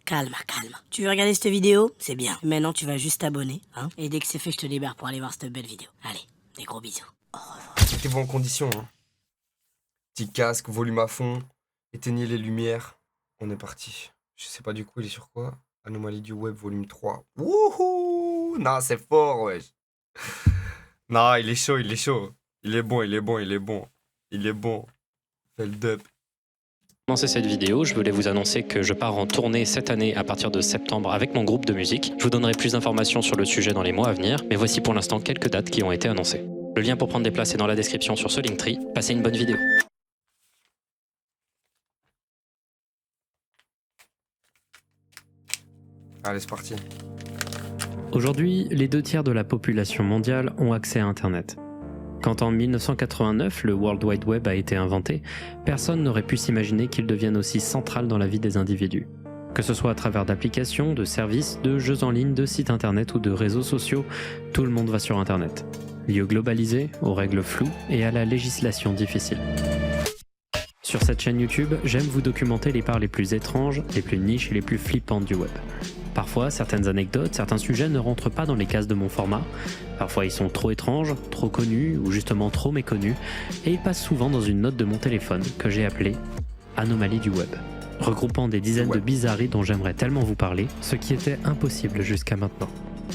calme. Tu veux regarder cette vidéo? C'est bien. Maintenant, tu vas juste t'abonner, hein. Et dès que c'est fait, je te libère pour aller voir cette belle vidéo. Allez, des gros bisous. Mettez-vous en condition, hein. Petit casque, volume à fond, éteignez les lumières. On est parti. Je sais pas du coup, il est sur quoi? Anomalie du web, volume 3. Wouhou! Non, c'est fort, wesh. Non, il est chaud. Il est bon. Fais le dub. Pour commencer cette vidéo, je voulais vous annoncer que je pars en tournée cette année à partir de septembre avec mon groupe de musique. Je vous donnerai plus d'informations sur le sujet dans les mois à venir, mais voici pour l'instant quelques dates qui ont été annoncées. Le lien pour prendre des places est dans la description sur ce Linktree. Passez une bonne vidéo. Allez, c'est parti. Aujourd'hui, les 2/3 de la population mondiale ont accès à Internet. Quand en 1989, le World Wide Web a été inventé, personne n'aurait pu s'imaginer qu'il devienne aussi central dans la vie des individus. Que ce soit à travers d'applications, de services, de jeux en ligne, de sites internet ou de réseaux sociaux, tout le monde va sur Internet. Lieu globalisé, aux règles floues et à la législation difficile. Sur cette chaîne YouTube, j'aime vous documenter les parts les plus étranges, les plus niches et les plus flippantes du web. Parfois, certaines anecdotes, certains sujets ne rentrent pas dans les cases de mon format. Parfois, ils sont trop étranges, trop connus ou justement trop méconnus, et ils passent souvent dans une note de mon téléphone que j'ai appelée « Anomalie du web », regroupant des dizaines de bizarreries dont j'aimerais tellement vous parler, ce qui était impossible jusqu'à maintenant.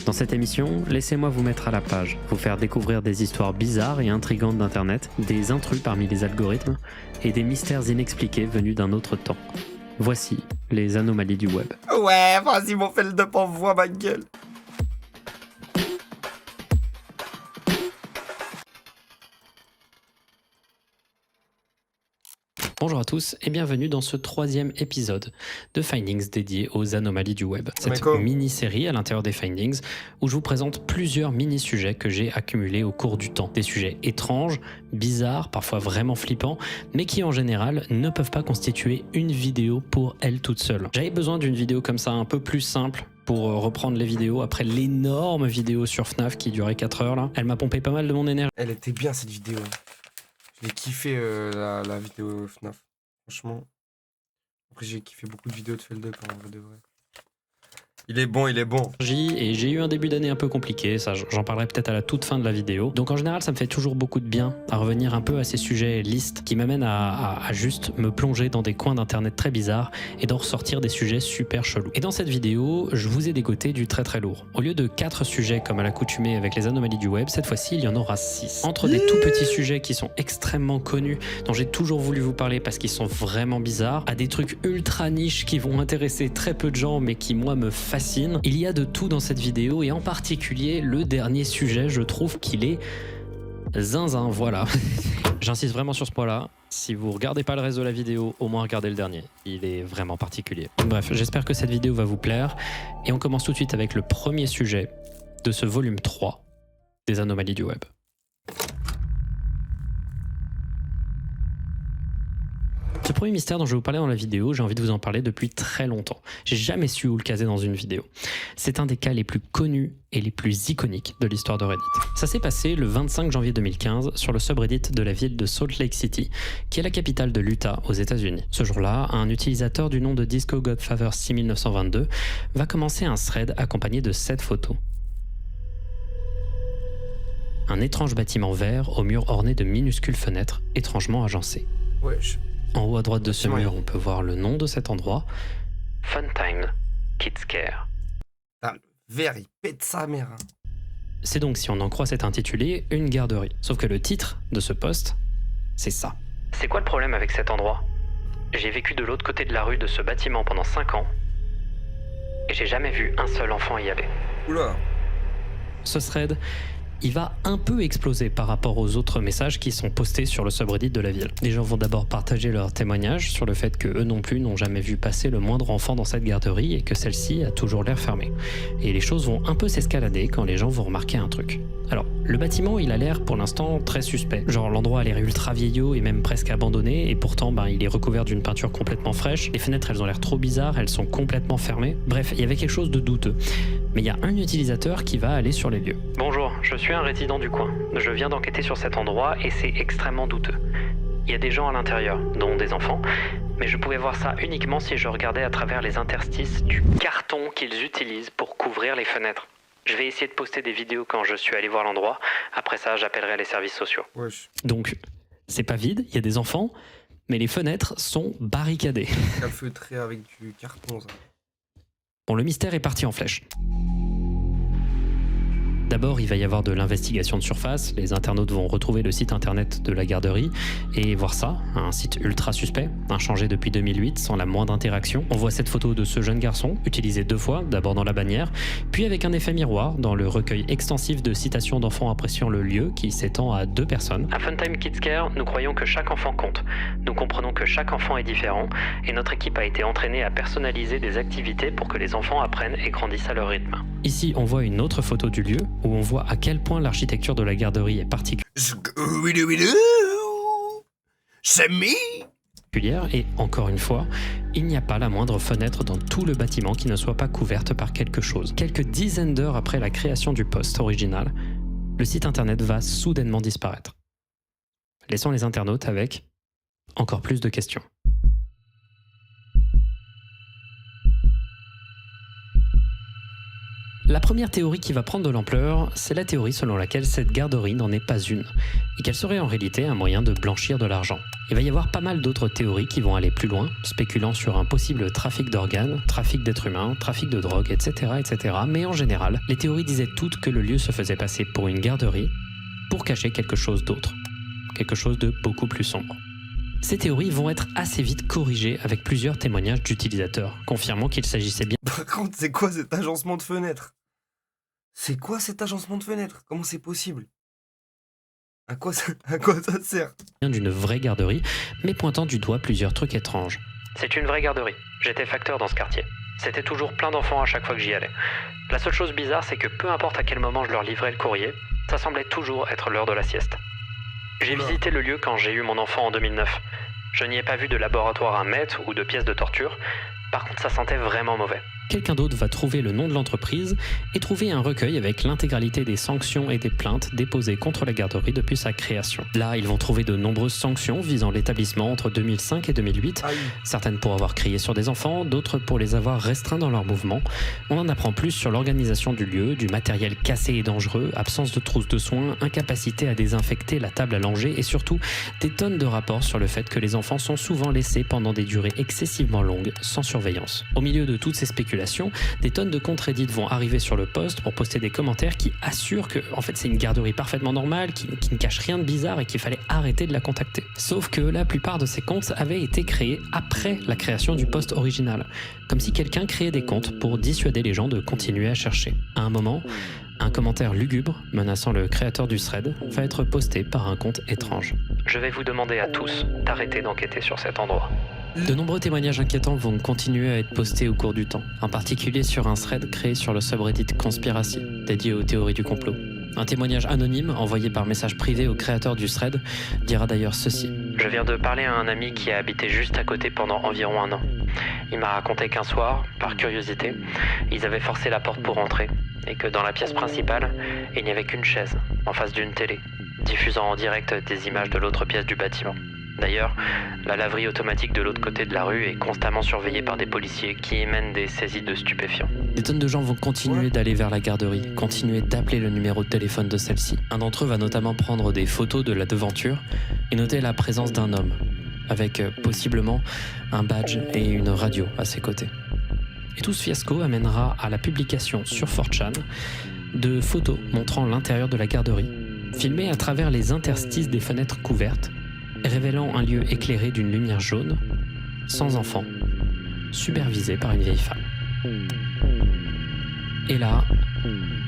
Dans cette émission, laissez-moi vous mettre à la page, vous faire découvrir des histoires bizarres et intrigantes d'Internet, des intrus parmi les algorithmes, et des mystères inexpliqués venus d'un autre temps. Voici les anomalies du web. Ouais, vas-y, mon fait le dub en voix, ma gueule. Bonjour à tous et bienvenue dans ce 3e épisode de Findings dédié aux anomalies du web. Cette mini-série à l'intérieur des Findings où je vous présente plusieurs mini-sujets que j'ai accumulés au cours du temps. Des sujets étranges, bizarres, parfois vraiment flippants, mais qui en général ne peuvent pas constituer une vidéo pour elles toutes seules. J'avais besoin d'une vidéo comme ça un peu plus simple pour reprendre les vidéos après l'énorme vidéo sur FNAF qui durait 4 heures là. Elle m'a pompé pas mal de mon énergie. Elle était bien cette vidéo. J'ai kiffé la vidéo FNAF, franchement. Après j'ai kiffé beaucoup de vidéos de Feldup en vrai de vrai. Il est bon. Et j'ai eu un début d'année un peu compliqué, ça j'en parlerai peut-être à la toute fin de la vidéo. Donc en général ça me fait toujours beaucoup de bien à revenir un peu à ces sujets listes qui m'amènent à juste me plonger dans des coins d'internet très bizarres et d'en ressortir des sujets super chelous. Et dans cette vidéo, je vous ai dégoté du très lourd. Au lieu de 4 sujets comme à l'accoutumée avec les anomalies du web, cette fois-ci il y en aura 6. Entre des tout petits sujets qui sont extrêmement connus, dont j'ai toujours voulu vous parler parce qu'ils sont vraiment bizarres, à des trucs ultra niches qui vont intéresser très peu de gens mais qui moi me fascine. Il y a de tout dans cette vidéo et en particulier le dernier sujet, je trouve qu'il est zinzin, voilà. J'insiste vraiment sur ce point-là. Si vous regardez pas le reste de la vidéo, au moins regardez le dernier. Il est vraiment particulier. Bref, j'espère que cette vidéo va vous plaire et on commence tout de suite avec le premier sujet de ce volume 3 des anomalies du web. Ce premier mystère dont je vais vous parler dans la vidéo, j'ai envie de vous en parler depuis très longtemps. J'ai jamais su où le caser dans une vidéo. C'est un des cas les plus connus et les plus iconiques de l'histoire de Reddit. Ça s'est passé le 25 janvier 2015 sur le subreddit de la ville de Salt Lake City, qui est la capitale de l'Utah aux États-Unis. Ce jour-là, un utilisateur du nom de Disco Godfather 6922 va commencer un thread accompagné de 7 photos. Un étrange bâtiment vert au mur orné de minuscules fenêtres étrangement agencées. Wesh. En haut à droite de ce mur, on peut voir le nom de cet endroit. Funtime Kids Care. Ah, le verre, il pète sa mère. C'est donc, si on en croit cet intitulé, une garderie. Sauf que le titre de ce post, c'est ça. C'est quoi le problème avec cet endroit? J'ai vécu de l'autre côté de la rue de ce bâtiment pendant 5 ans et j'ai jamais vu un seul enfant y aller. Oula. Ce thread, il va un peu exploser par rapport aux autres messages qui sont postés sur le subreddit de la ville. Les gens vont d'abord partager leurs témoignages sur le fait que eux non plus n'ont jamais vu passer le moindre enfant dans cette garderie et que celle-ci a toujours l'air fermée. Et les choses vont un peu s'escalader quand les gens vont remarquer un truc. Alors, le bâtiment, il a l'air pour l'instant très suspect. Genre, l'endroit a l'air ultra vieillot et même presque abandonné, et pourtant, il est recouvert d'une peinture complètement fraîche. Les fenêtres, elles ont l'air trop bizarres, elles sont complètement fermées. Bref, il y avait quelque chose de douteux. Mais il y a un utilisateur qui va aller sur les lieux. Bonjour, je suis un résident du coin. Je viens d'enquêter sur cet endroit et c'est extrêmement douteux. Il y a des gens à l'intérieur, dont des enfants, mais je pouvais voir ça uniquement si je regardais à travers les interstices du carton qu'ils utilisent pour couvrir les fenêtres. Je vais essayer de poster des vidéos quand je suis allé voir l'endroit. Après ça, j'appellerai les services sociaux. Wesh. Donc, c'est pas vide, il y a des enfants, mais les fenêtres sont barricadées. Calfeutré avec du carton, ça. Bon, le mystère est parti en flèche. D'abord, il va y avoir de l'investigation de surface. Les internautes vont retrouver le site internet de la garderie et voir ça, un site ultra suspect, inchangé depuis 2008, sans la moindre interaction. On voit cette photo de ce jeune garçon, utilisée 2 fois, d'abord dans la bannière, puis avec un effet miroir dans le recueil extensif de citations d'enfants appréciant le lieu qui s'étend à 2 personnes. À Funtime Kids Care, nous croyons que chaque enfant compte. Nous comprenons que chaque enfant est différent et notre équipe a été entraînée à personnaliser des activités pour que les enfants apprennent et grandissent à leur rythme. Ici, on voit une autre photo du lieu où on voit à quel point l'architecture de la garderie est particulière et encore une fois, il n'y a pas la moindre fenêtre dans tout le bâtiment qui ne soit pas couverte par quelque chose. Quelques dizaines d'heures après la création du poste original, le site internet va soudainement disparaître, laissant les internautes avec encore plus de questions. La première théorie qui va prendre de l'ampleur, c'est la théorie selon laquelle cette garderie n'en est pas une, et qu'elle serait en réalité un moyen de blanchir de l'argent. Il va y avoir pas mal d'autres théories qui vont aller plus loin, spéculant sur un possible trafic d'organes, trafic d'êtres humains, trafic de drogue, etc., etc. Mais en général, les théories disaient toutes que le lieu se faisait passer pour une garderie pour cacher quelque chose d'autre, quelque chose de beaucoup plus sombre. Ces théories vont être assez vite corrigées avec plusieurs témoignages d'utilisateurs, confirmant qu'il s'agissait bien... Par contre, c'est quoi cet agencement de fenêtres? C'est quoi cet agencement de fenêtres? Comment c'est possible? À quoi ça sert? d'une vraie garderie, mais pointant du doigt plusieurs trucs étranges. C'est une vraie garderie. J'étais facteur dans ce quartier. C'était toujours plein d'enfants à chaque fois que j'y allais. La seule chose bizarre, c'est que peu importe à quel moment je leur livrais le courrier, ça semblait toujours être l'heure de la sieste. J'ai visité le lieu quand j'ai eu mon enfant en 2009. Je n'y ai pas vu de laboratoire à mettre ou de pièces de torture. Par contre, ça sentait vraiment mauvais. Quelqu'un d'autre va trouver le nom de l'entreprise et trouver un recueil avec l'intégralité des sanctions et des plaintes déposées contre la garderie depuis sa création. Là, ils vont trouver de nombreuses sanctions visant l'établissement entre 2005 et 2008, certaines pour avoir crié sur des enfants, d'autres pour les avoir restreints dans leurs mouvements. On en apprend plus sur l'organisation du lieu, du matériel cassé et dangereux, absence de trousse de soins, incapacité à désinfecter la table à langer et surtout des tonnes de rapports sur le fait que les enfants sont souvent laissés pendant des durées excessivement longues, sans surveillance. Au milieu de toutes ces spéculations, des tonnes de comptes Reddit vont arriver sur le post pour poster des commentaires qui assurent que en fait, c'est une garderie parfaitement normale, qui ne cache rien de bizarre et qu'il fallait arrêter de la contacter. Sauf que la plupart de ces comptes avaient été créés après la création du post original, comme si quelqu'un créait des comptes pour dissuader les gens de continuer à chercher. À un moment, un commentaire lugubre menaçant le créateur du thread va être posté par un compte étrange. Je vais vous demander à tous d'arrêter d'enquêter sur cet endroit. De nombreux témoignages inquiétants vont continuer à être postés au cours du temps, en particulier sur un thread créé sur le subreddit Conspiracy, dédié aux théories du complot. Un témoignage anonyme, envoyé par message privé au créateur du thread, dira d'ailleurs ceci. Je viens de parler à un ami qui a habité juste à côté pendant environ 1 an. Il m'a raconté qu'un soir, par curiosité, ils avaient forcé la porte pour entrer, et que dans la pièce principale, il n'y avait qu'une chaise, en face d'une télé, diffusant en direct des images de l'autre pièce du bâtiment. D'ailleurs, la laverie automatique de l'autre côté de la rue est constamment surveillée par des policiers qui émènent des saisies de stupéfiants. Des tonnes de gens vont continuer d'aller vers la garderie, continuer d'appeler le numéro de téléphone de celle-ci. Un d'entre eux va notamment prendre des photos de la devanture et noter la présence d'un homme, avec possiblement un badge et une radio à ses côtés. Et tout ce fiasco amènera à la publication sur 4chan de photos montrant l'intérieur de la garderie, filmées à travers les interstices des fenêtres couvertes, révélant un lieu éclairé d'une lumière jaune, sans enfants, supervisé par une vieille femme. Et là,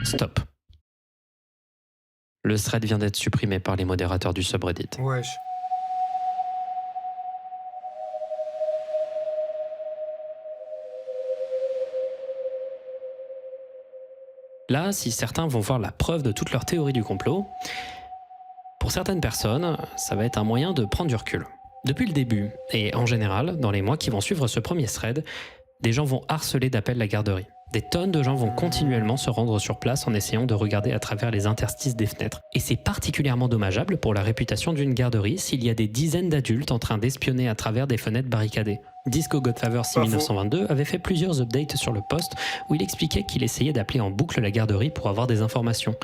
stop. Le thread vient d'être supprimé par les modérateurs du subreddit. Wesh. Là, si certains vont voir la preuve de toute leur théorie du complot, pour certaines personnes, ça va être un moyen de prendre du recul. Depuis le début, et en général, dans les mois qui vont suivre ce premier thread, des gens vont harceler d'appels la garderie. Des tonnes de gens vont continuellement se rendre sur place en essayant de regarder à travers les interstices des fenêtres. Et c'est particulièrement dommageable pour la réputation d'une garderie s'il y a des dizaines d'adultes en train d'espionner à travers des fenêtres barricadées. Disco Godfather 6922 avait fait plusieurs updates sur le post où il expliquait qu'il essayait d'appeler en boucle la garderie pour avoir des informations.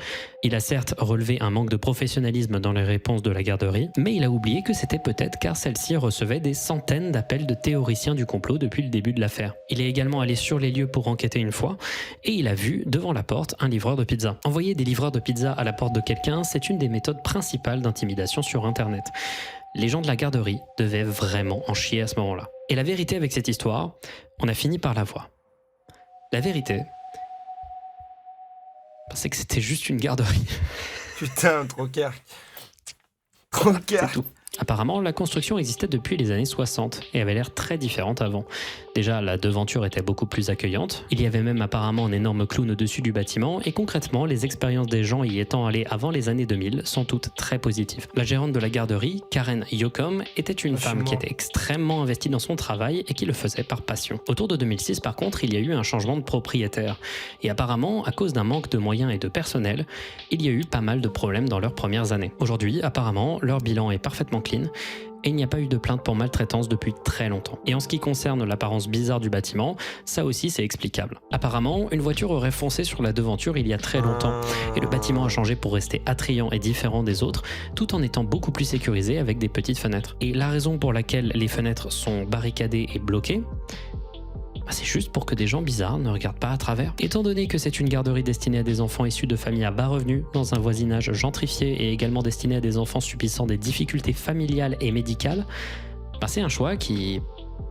Il a certes relevé un manque de professionnalisme dans les réponses de la garderie, mais il a oublié que c'était peut-être car celle-ci recevait des centaines d'appels de théoriciens du complot depuis le début de l'affaire. Il est également allé sur les lieux pour enquêter une fois, et il a vu, devant la porte, un livreur de pizza. Envoyer des livreurs de pizza à la porte de quelqu'un, c'est une des méthodes principales d'intimidation sur Internet. Les gens de la garderie devaient vraiment en chier à ce moment-là. Et la vérité avec cette histoire, on a fini par la voir. La vérité, c'est que c'était juste une garderie. Putain, Trocker. Trocker. C'est tout. Apparemment, la construction existait depuis les années 60 et avait l'air très différente avant. Déjà, la devanture était beaucoup plus accueillante. Il y avait même apparemment un énorme clown au-dessus du bâtiment et concrètement, les expériences des gens y étant allés avant les années 2000 sont toutes très positives. La gérante de la garderie, Karen Yocom, était une femme qui était extrêmement investie dans son travail et qui le faisait par passion. Autour de 2006, par contre, il y a eu un changement de propriétaire. Et apparemment, à cause d'un manque de moyens et de personnel, il y a eu pas mal de problèmes dans leurs premières années. Aujourd'hui, apparemment, leur bilan est parfaitement clean et il n'y a pas eu de plainte pour maltraitance depuis très longtemps. Et en ce qui concerne l'apparence bizarre du bâtiment, ça aussi c'est explicable. Apparemment, une voiture aurait foncé sur la devanture il y a très longtemps et le bâtiment a changé pour rester attrayant et différent des autres tout en étant beaucoup plus sécurisé avec des petites fenêtres. Et la raison pour laquelle les fenêtres sont barricadées et bloquées, c'est juste pour que des gens bizarres ne regardent pas à travers. Étant donné que c'est une garderie destinée à des enfants issus de familles à bas revenus, dans un voisinage gentrifié et également destinée à des enfants subissant des difficultés familiales et médicales, c'est un choix qui est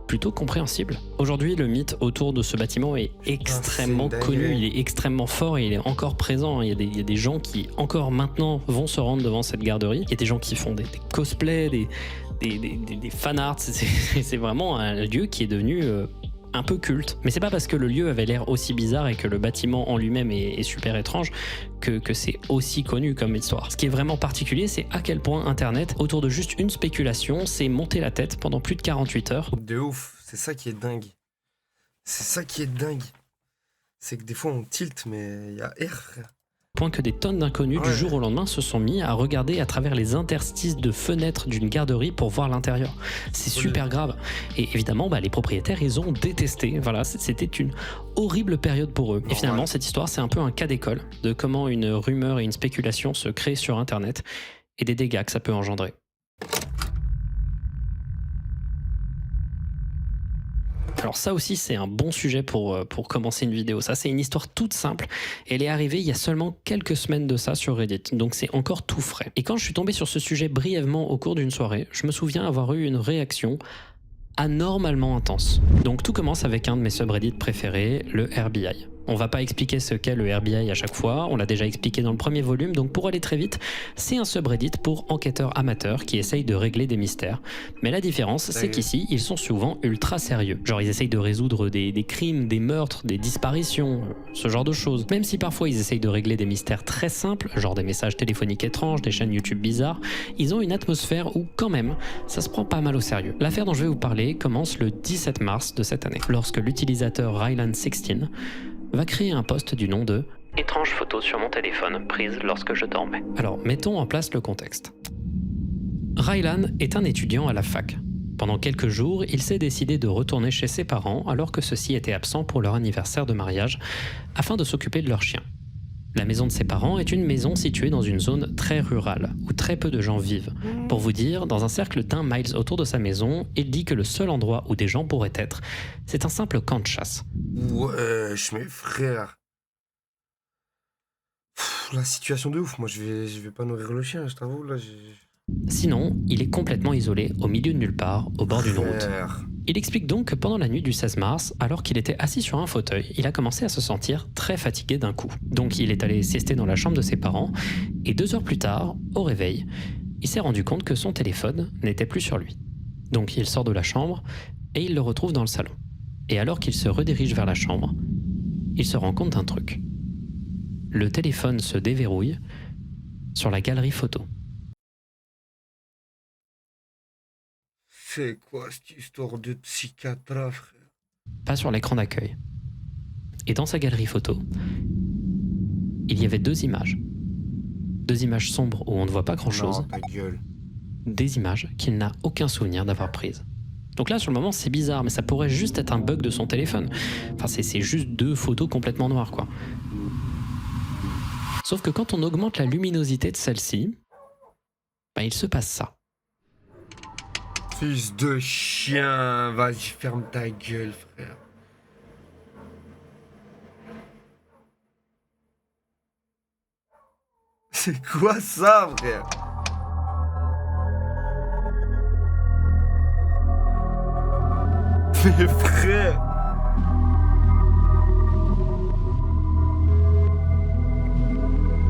plutôt compréhensible. Aujourd'hui, le mythe autour de ce bâtiment est extrêmement connu, il est extrêmement fort et il est encore présent. Il y a des gens qui, encore maintenant, vont se rendre devant cette garderie. Il y a des gens qui font des cosplays, des fanarts. C'est vraiment un lieu qui est devenu un peu culte. Mais c'est pas parce que le lieu avait l'air aussi bizarre et que le bâtiment en lui-même est super étrange que c'est aussi connu comme histoire. Ce qui est vraiment particulier, c'est à quel point Internet, autour de juste une spéculation, s'est monté la tête pendant plus de 48 heures. De ouf, c'est ça qui est dingue. C'est ça qui est dingue. C'est que des fois on tilt, mais il y a air, frère. Point que des tonnes d'inconnus du jour au lendemain se sont mis à regarder à travers les interstices de fenêtres d'une garderie pour voir l'intérieur. C'est super grave. Et évidemment, les propriétaires, ils ont détesté. Voilà, c'était une horrible période pour eux. Et finalement, cette histoire, c'est un peu un cas d'école de comment une rumeur et une spéculation se créent sur Internet et des dégâts que ça peut engendrer. Alors ça aussi c'est un bon sujet pour commencer une vidéo. Ça c'est une histoire toute simple. Elle est arrivée il y a seulement quelques semaines de ça sur Reddit. Donc c'est encore tout frais. Et quand je suis tombé sur ce sujet brièvement au cours d'une soirée, je me souviens avoir eu une réaction anormalement intense. Donc tout commence avec un de mes subreddits préférés, le RBI. On va pas expliquer ce qu'est le RBI à chaque fois, on l'a déjà expliqué dans le premier volume, donc pour aller très vite, c'est un subreddit pour enquêteurs amateurs qui essayent de régler des mystères. Mais la différence, c'est qu'ici, ils sont souvent ultra sérieux. Genre ils essayent de résoudre des crimes, des meurtres, des disparitions, ce genre de choses. Même si parfois ils essayent de régler des mystères très simples, genre des messages téléphoniques étranges, des chaînes YouTube bizarres, ils ont une atmosphère où quand même, ça se prend pas mal au sérieux. L'affaire dont je vais vous parler commence le 17 mars de cette année, lorsque l'utilisateur Rylan16 va créer un post du nom de « Étrange photo sur mon téléphone, prise lorsque je dormais ». Alors, mettons en place le contexte. Rylan est un étudiant à la fac. Pendant quelques jours, il s'est décidé de retourner chez ses parents alors que ceux-ci étaient absents pour leur anniversaire de mariage, afin de s'occuper de leur chien. La maison de ses parents est une maison située dans une zone très rurale, où très peu de gens vivent. Pour vous dire, dans un cercle d'1 mile autour de sa maison, il dit que le seul endroit où des gens pourraient être, c'est un simple camp de chasse. Wesh, mes frères. La situation de ouf. Moi, je vais pas nourrir le chien, je t'avoue. Là, Sinon, il est complètement isolé, au milieu de nulle part, au bord d'une route. Il explique donc que pendant la nuit du 16 mars, alors qu'il était assis sur un fauteuil, il a commencé à se sentir très fatigué d'un coup. Donc il est allé siester dans la chambre de ses parents, et 2 heures plus tard, au réveil, il s'est rendu compte que son téléphone n'était plus sur lui. Donc il sort de la chambre, et il le retrouve dans le salon. Et alors qu'il se redirige vers la chambre, il se rend compte d'un truc. Le téléphone se déverrouille sur la galerie photo. C'est quoi cette histoire de psychiatre, frère? Pas sur l'écran d'accueil. Et dans sa galerie photo, il y avait 2 images. 2 images sombres où on ne voit pas grand-chose. Non, ta gueule. Des images qu'il n'a aucun souvenir d'avoir prises. Donc là, sur le moment, c'est bizarre, mais ça pourrait juste être un bug de son téléphone. Enfin, c'est juste 2 photos complètement noires, quoi. Sauf que quand on augmente la luminosité de celle-ci, bah, il se passe ça. Fils de chien, vas-y, ferme ta gueule, frère. C'est quoi ça, frère? Mais frère!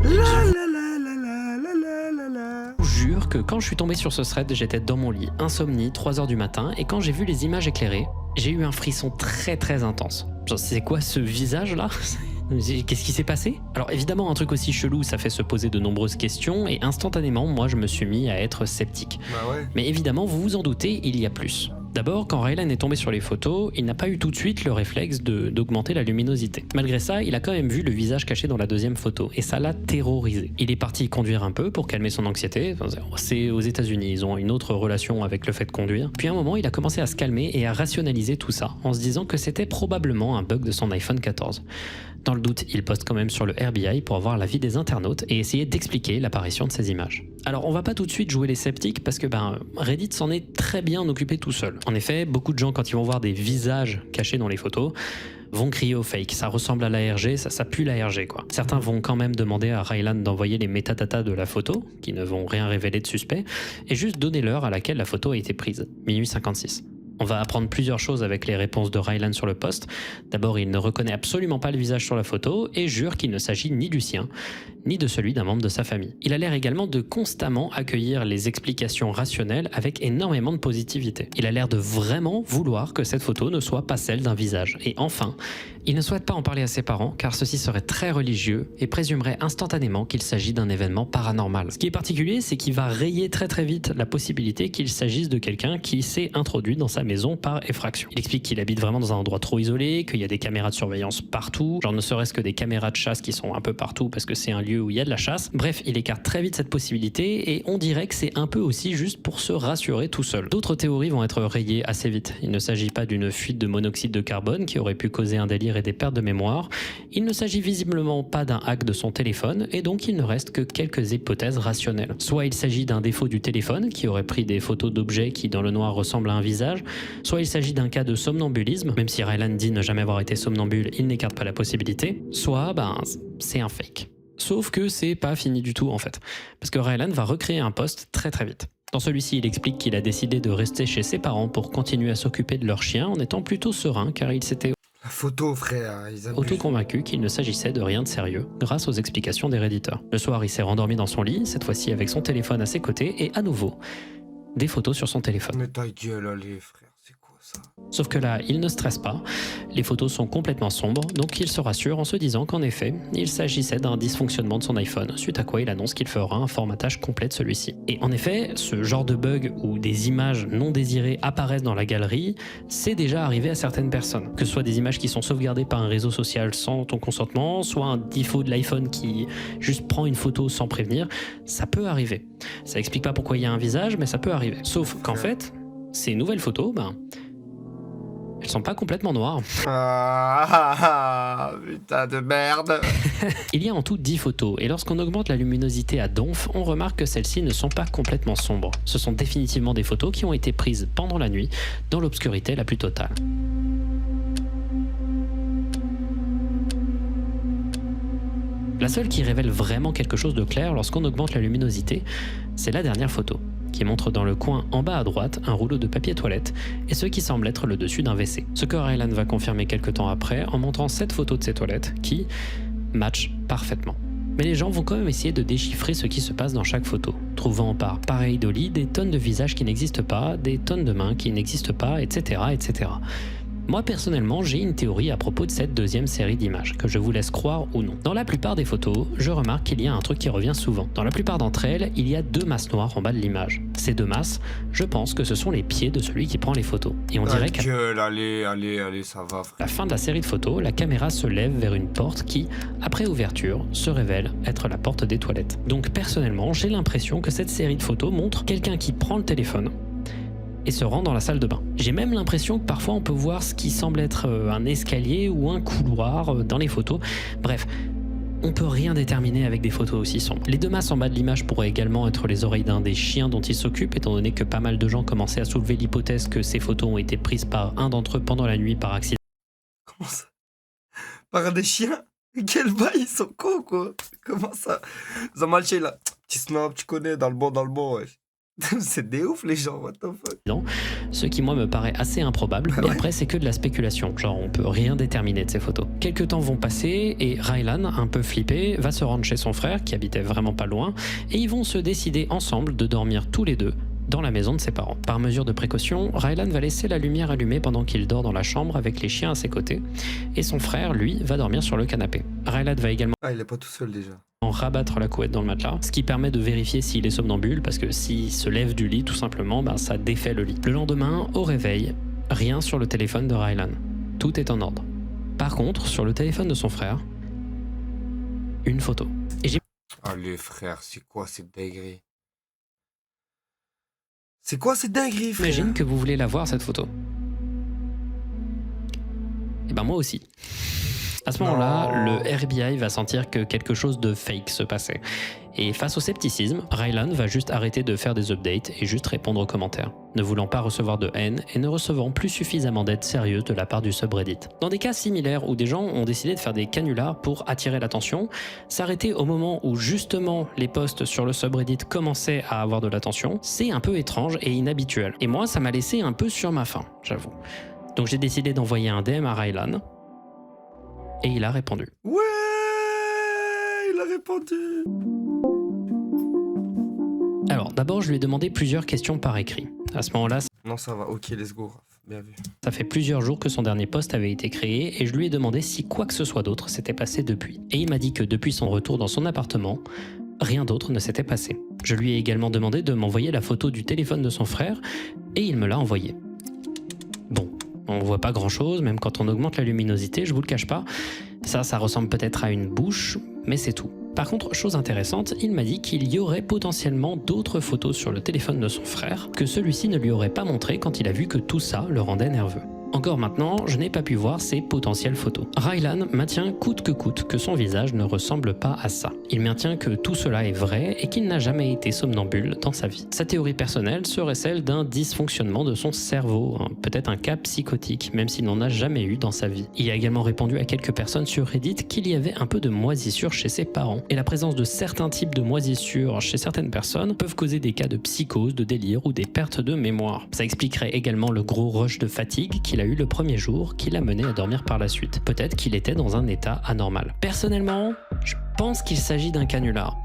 Je vous jure que quand je suis tombé sur ce thread, j'étais dans mon lit, insomnie, 3h du matin, et quand j'ai vu les images éclairées, j'ai eu un frisson très très intense. Genre, c'est quoi ce visage là? Qu'est-ce qui s'est passé? Alors évidemment, un truc aussi chelou, ça fait se poser de nombreuses questions, et instantanément, moi je me suis mis à être sceptique. Bah ouais. Mais évidemment, vous vous en doutez, il y a plus. D'abord, quand Rylan est tombé sur les photos, il n'a pas eu tout de suite le réflexe d'augmenter la luminosité. Malgré ça, il a quand même vu le visage caché dans la deuxième photo, et ça l'a terrorisé. Il est parti conduire un peu pour calmer son anxiété. C'est aux États-Unis, ils ont une autre relation avec le fait de conduire. Puis à un moment, il a commencé à se calmer et à rationaliser tout ça, en se disant que c'était probablement un bug de son iPhone 14. Dans le doute, il poste quand même sur le RBI pour avoir l'avis des internautes et essayer d'expliquer l'apparition de ces images. Alors on va pas tout de suite jouer les sceptiques parce que Reddit s'en est très bien occupé tout seul. En effet, beaucoup de gens quand ils vont voir des visages cachés dans les photos vont crier au fake, ça ressemble à l'ARG, ça pue l'ARG quoi. Certains vont quand même demander à Rylan d'envoyer les métadatas de la photo, qui ne vont rien révéler de suspect, et juste donner l'heure à laquelle la photo a été prise, minuit 56. On va apprendre plusieurs choses avec les réponses de Rylan sur le post. D'abord, il ne reconnaît absolument pas le visage sur la photo et jure qu'il ne s'agit ni du sien, ni de celui d'un membre de sa famille. Il a l'air également de constamment accueillir les explications rationnelles avec énormément de positivité. Il a l'air de vraiment vouloir que cette photo ne soit pas celle d'un visage. Et enfin, il ne souhaite pas en parler à ses parents car ceci serait très religieux et présumerait instantanément qu'il s'agit d'un événement paranormal. Ce qui est particulier, c'est qu'il va rayer très très vite la possibilité qu'il s'agisse de quelqu'un qui s'est introduit dans sa maison par effraction. Il explique qu'il habite vraiment dans un endroit trop isolé, qu'il y a des caméras de surveillance partout, genre ne serait-ce que des caméras de chasse qui sont un peu partout parce que c'est un lieu où il y a de la chasse. Bref, il écarte très vite cette possibilité et on dirait que c'est un peu aussi juste pour se rassurer tout seul. D'autres théories vont être rayées assez vite. Il ne s'agit pas d'une fuite de monoxyde de carbone qui aurait pu causer un délire et des pertes de mémoire. Il ne s'agit visiblement pas d'un hack de son téléphone et donc il ne reste que quelques hypothèses rationnelles. Soit il s'agit d'un défaut du téléphone qui aurait pris des photos d'objets qui dans le noir ressemblent à un visage, soit il s'agit d'un cas de somnambulisme, même si Rylan dit ne jamais avoir été somnambule, il n'écarte pas la possibilité, soit c'est un fake. Sauf que c'est pas fini du tout en fait, parce que Rylan va recréer un post très très vite. Dans celui-ci, il explique qu'il a décidé de rester chez ses parents pour continuer à s'occuper de leur chien en étant plutôt serein car il s'était La photo, frère, ils abusent. auto-convaincu qu'il ne s'agissait de rien de sérieux grâce aux explications des redditeurs. Le soir, il s'est rendormi dans son lit, cette fois-ci avec son téléphone à ses côtés et à nouveau, des photos sur son téléphone. Mais ta gueule, allez, frère, c'est quoi ça? Sauf que là, il ne stresse pas, les photos sont complètement sombres, donc il se rassure en se disant qu'en effet, il s'agissait d'un dysfonctionnement de son iPhone, suite à quoi il annonce qu'il fera un formatage complet de celui-ci. Et en effet, ce genre de bug où des images non désirées apparaissent dans la galerie, c'est déjà arrivé à certaines personnes. Que ce soit des images qui sont sauvegardées par un réseau social sans ton consentement, soit un défaut de l'iPhone qui juste prend une photo sans prévenir, ça peut arriver. Ça explique pas pourquoi il y a un visage, mais ça peut arriver. Sauf qu'en fait, ces nouvelles photos, elles sont pas complètement noires. Putain de merde. Il y a en tout 10 photos, et lorsqu'on augmente la luminosité à donf, on remarque que celles-ci ne sont pas complètement sombres. Ce sont définitivement des photos qui ont été prises pendant la nuit, dans l'obscurité la plus totale. La seule qui révèle vraiment quelque chose de clair lorsqu'on augmente la luminosité, c'est la dernière photo, qui montre dans le coin en bas à droite un rouleau de papier toilette et ce qui semble être le dessus d'un WC. Ce que Rylan va confirmer quelques temps après en montrant cette photo de ces toilettes qui matchent parfaitement. Mais les gens vont quand même essayer de déchiffrer ce qui se passe dans chaque photo, trouvant par pareidolie des tonnes de visages qui n'existent pas, des tonnes de mains qui n'existent pas, etc., etc. Moi personnellement, j'ai une théorie à propos de cette deuxième série d'images, que je vous laisse croire ou non. Dans la plupart des photos, je remarque qu'il y a un truc qui revient souvent. Dans la plupart d'entre elles, il y a 2 masses noires en bas de l'image. Ces 2 masses, je pense que ce sont les pieds de celui qui prend les photos. Et on dirait qu'à allez, ça va, frère. la fin de la série de photos, la caméra se lève vers une porte qui, après ouverture, se révèle être la porte des toilettes. Donc personnellement, j'ai l'impression que cette série de photos montre quelqu'un qui prend le téléphone et se rend dans la salle de bain. J'ai même l'impression que parfois on peut voir ce qui semble être un escalier ou un couloir dans les photos. Bref, on peut rien déterminer avec des photos aussi sombres. Les 2 masses en bas de l'image pourraient également être les oreilles d'un des chiens dont il s'occupe, étant donné que pas mal de gens commençaient à soulever l'hypothèse que ces photos ont été prises par un d'entre eux pendant la nuit par accident. Comment ça? Par des chiens? Quel bail, ils sont cons, quoi. Comment ça? Zamalché, là. Petit snap, tu connais, dans le bon, ouais. C'est des ouf, les gens, what the fuck. Ce qui, moi, me paraît assez improbable, mais après, c'est que de la spéculation. Genre, on peut rien déterminer de ces photos. Quelques temps vont passer, et Rylan, un peu flippé, va se rendre chez son frère, qui habitait vraiment pas loin, et ils vont se décider ensemble de dormir tous les deux dans la maison de ses parents. Par mesure de précaution, Rylan va laisser la lumière allumée pendant qu'il dort dans la chambre avec les chiens à ses côtés, et son frère, lui, va dormir sur le canapé. Rylan va également Ah, il est pas tout seul, déjà. rabattre la couette dans le matelas, ce qui permet de vérifier s'il est somnambule, parce que s'il se lève du lit, tout simplement, ça défait le lit. Le lendemain, au réveil, rien sur le téléphone de Rylan. Tout est en ordre. Par contre, sur le téléphone de son frère, une photo. Et Allez, frère, c'est quoi cette dinguerie? C'est quoi cette dinguerie, frère? j'imagine que vous voulez la voir, cette photo. Et ben moi aussi. À ce moment-là, le FBI va sentir que quelque chose de fake se passait. Et face au scepticisme, Rylan va juste arrêter de faire des updates et juste répondre aux commentaires, ne voulant pas recevoir de haine et ne recevant plus suffisamment d'aide sérieuse de la part du subreddit. Dans des cas similaires où des gens ont décidé de faire des canulars pour attirer l'attention, s'arrêter au moment où justement les posts sur le subreddit commençaient à avoir de l'attention, c'est un peu étrange et inhabituel. Et moi, ça m'a laissé un peu sur ma faim, j'avoue. Donc j'ai décidé d'envoyer un DM à Rylan, et il a répondu. Ouais, il a répondu. Alors, d'abord, je lui ai demandé plusieurs questions par écrit. À ce moment-là, Non, ça va, ok, let's go, Raph. Bien vu. ça fait plusieurs jours que son dernier post avait été créé et je lui ai demandé si quoi que ce soit d'autre s'était passé depuis. Et il m'a dit que depuis son retour dans son appartement, rien d'autre ne s'était passé. Je lui ai également demandé de m'envoyer la photo du téléphone de son frère et il me l'a envoyé. Bon, on voit pas grand-chose, même quand on augmente la luminosité, je vous le cache pas. Ça ressemble peut-être à une bouche, mais c'est tout. Par contre, chose intéressante, il m'a dit qu'il y aurait potentiellement d'autres photos sur le téléphone de son frère que celui-ci ne lui aurait pas montré quand il a vu que tout ça le rendait nerveux. Encore maintenant, je n'ai pas pu voir ces potentielles photos. Rylan maintient coûte que son visage ne ressemble pas à ça. Il maintient que tout cela est vrai et qu'il n'a jamais été somnambule dans sa vie. Sa théorie personnelle serait celle d'un dysfonctionnement de son cerveau, peut-être un cas psychotique, même s'il n'en a jamais eu dans sa vie. Il a également répondu à quelques personnes sur Reddit qu'il y avait un peu de moisissure chez ses parents. Et la présence de certains types de moisissures chez certaines personnes peuvent causer des cas de psychose, de délire ou des pertes de mémoire. Ça expliquerait également le gros rush de fatigue qu'il a eu le premier jour qui l'a mené à dormir par la suite. Peut-être qu'il était dans un état anormal. Personnellement, je pense qu'il s'agit d'un canular.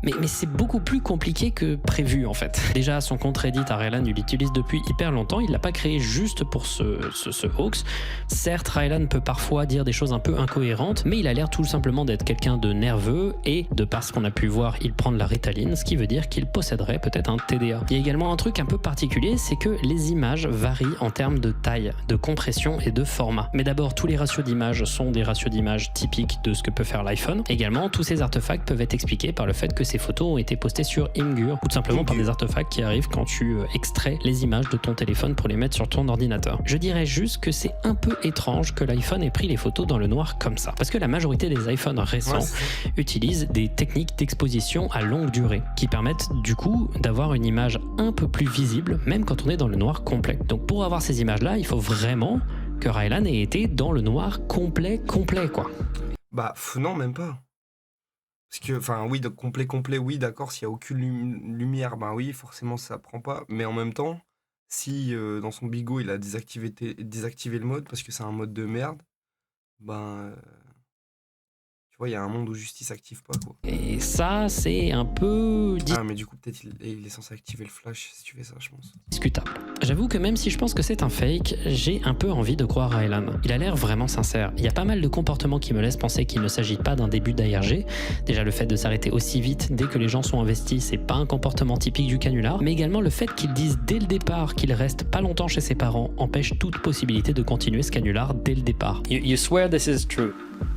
Mais c'est beaucoup plus compliqué que prévu en fait. Déjà, son compte Reddit à Rylan, il l'utilise depuis hyper longtemps, il l'a pas créé juste pour ce hoax. Certes, Rylan peut parfois dire des choses un peu incohérentes, mais il a l'air tout simplement d'être quelqu'un de nerveux et, de par ce qu'on a pu voir, il prend de la Ritaline, ce qui veut dire qu'il posséderait peut-être un TDA. Il y a également un truc un peu particulier, c'est que les images varient en termes de taille, de compression et de format. Mais d'abord, tous les ratios d'images sont des ratios d'images typiques de ce que peut faire l'iPhone. Également, tous ces artefacts peuvent être expliqués par le fait que ces photos ont été postées sur Imgur, ou tout simplement par des artefacts qui arrivent quand tu extrais les images de ton téléphone pour les mettre sur ton ordinateur. Je dirais juste que c'est un peu étrange que l'iPhone ait pris les photos dans le noir comme ça, parce que la majorité des iPhones récents utilisent des techniques d'exposition à longue durée, qui permettent du coup d'avoir une image un peu plus visible, même quand on est dans le noir complet. Donc pour avoir ces images-là, il faut vraiment que Rylan ait été dans le noir complet quoi. Bah, non, même pas. Parce que, enfin, oui, donc complet, oui, d'accord, s'il n'y a aucune lumière, ben oui, forcément, ça prend pas. Mais en même temps, si dans son bigot, il a désactivé le mode, parce que c'est un mode de merde, ben, tu vois, il y a un monde où justice active pas, quoi. Et ça, c'est un peu Ah, mais du coup, peut-être il est censé activer le flash si tu fais ça, je pense. discutable. J'avoue que même si je pense que c'est un fake, j'ai un peu envie de croire à Elan. Il a l'air vraiment sincère. Il y a pas mal de comportements qui me laissent penser qu'il ne s'agit pas d'un début d'ARG. Déjà le fait de s'arrêter aussi vite dès que les gens sont investis, c'est pas un comportement typique du canular, mais également le fait qu'il dise dès le départ qu'il reste pas longtemps chez ses parents empêche toute possibilité de continuer ce canular dès le départ. You swear this is true?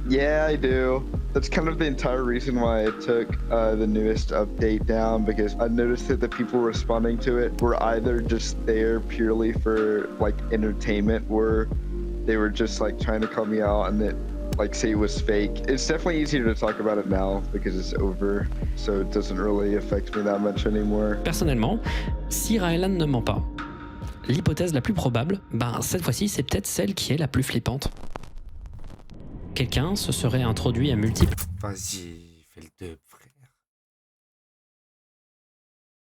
Yeah, I do. That's kind of the entire reason why I took the newest update down, because I noticed that the people responding to it were either just there purely for like entertainment, or they were just like trying to call me out and that like say it was fake. It's definitely easier to talk about it now because it's over, so it doesn't really affect me that much anymore. Personnellement, si Raylan ne ment pas, l'hypothèse la plus probable, cette fois-ci c'est peut-être celle qui est la plus flippante. Quelqu'un se serait introduit à multiples Vas-y, fais le dub, frère.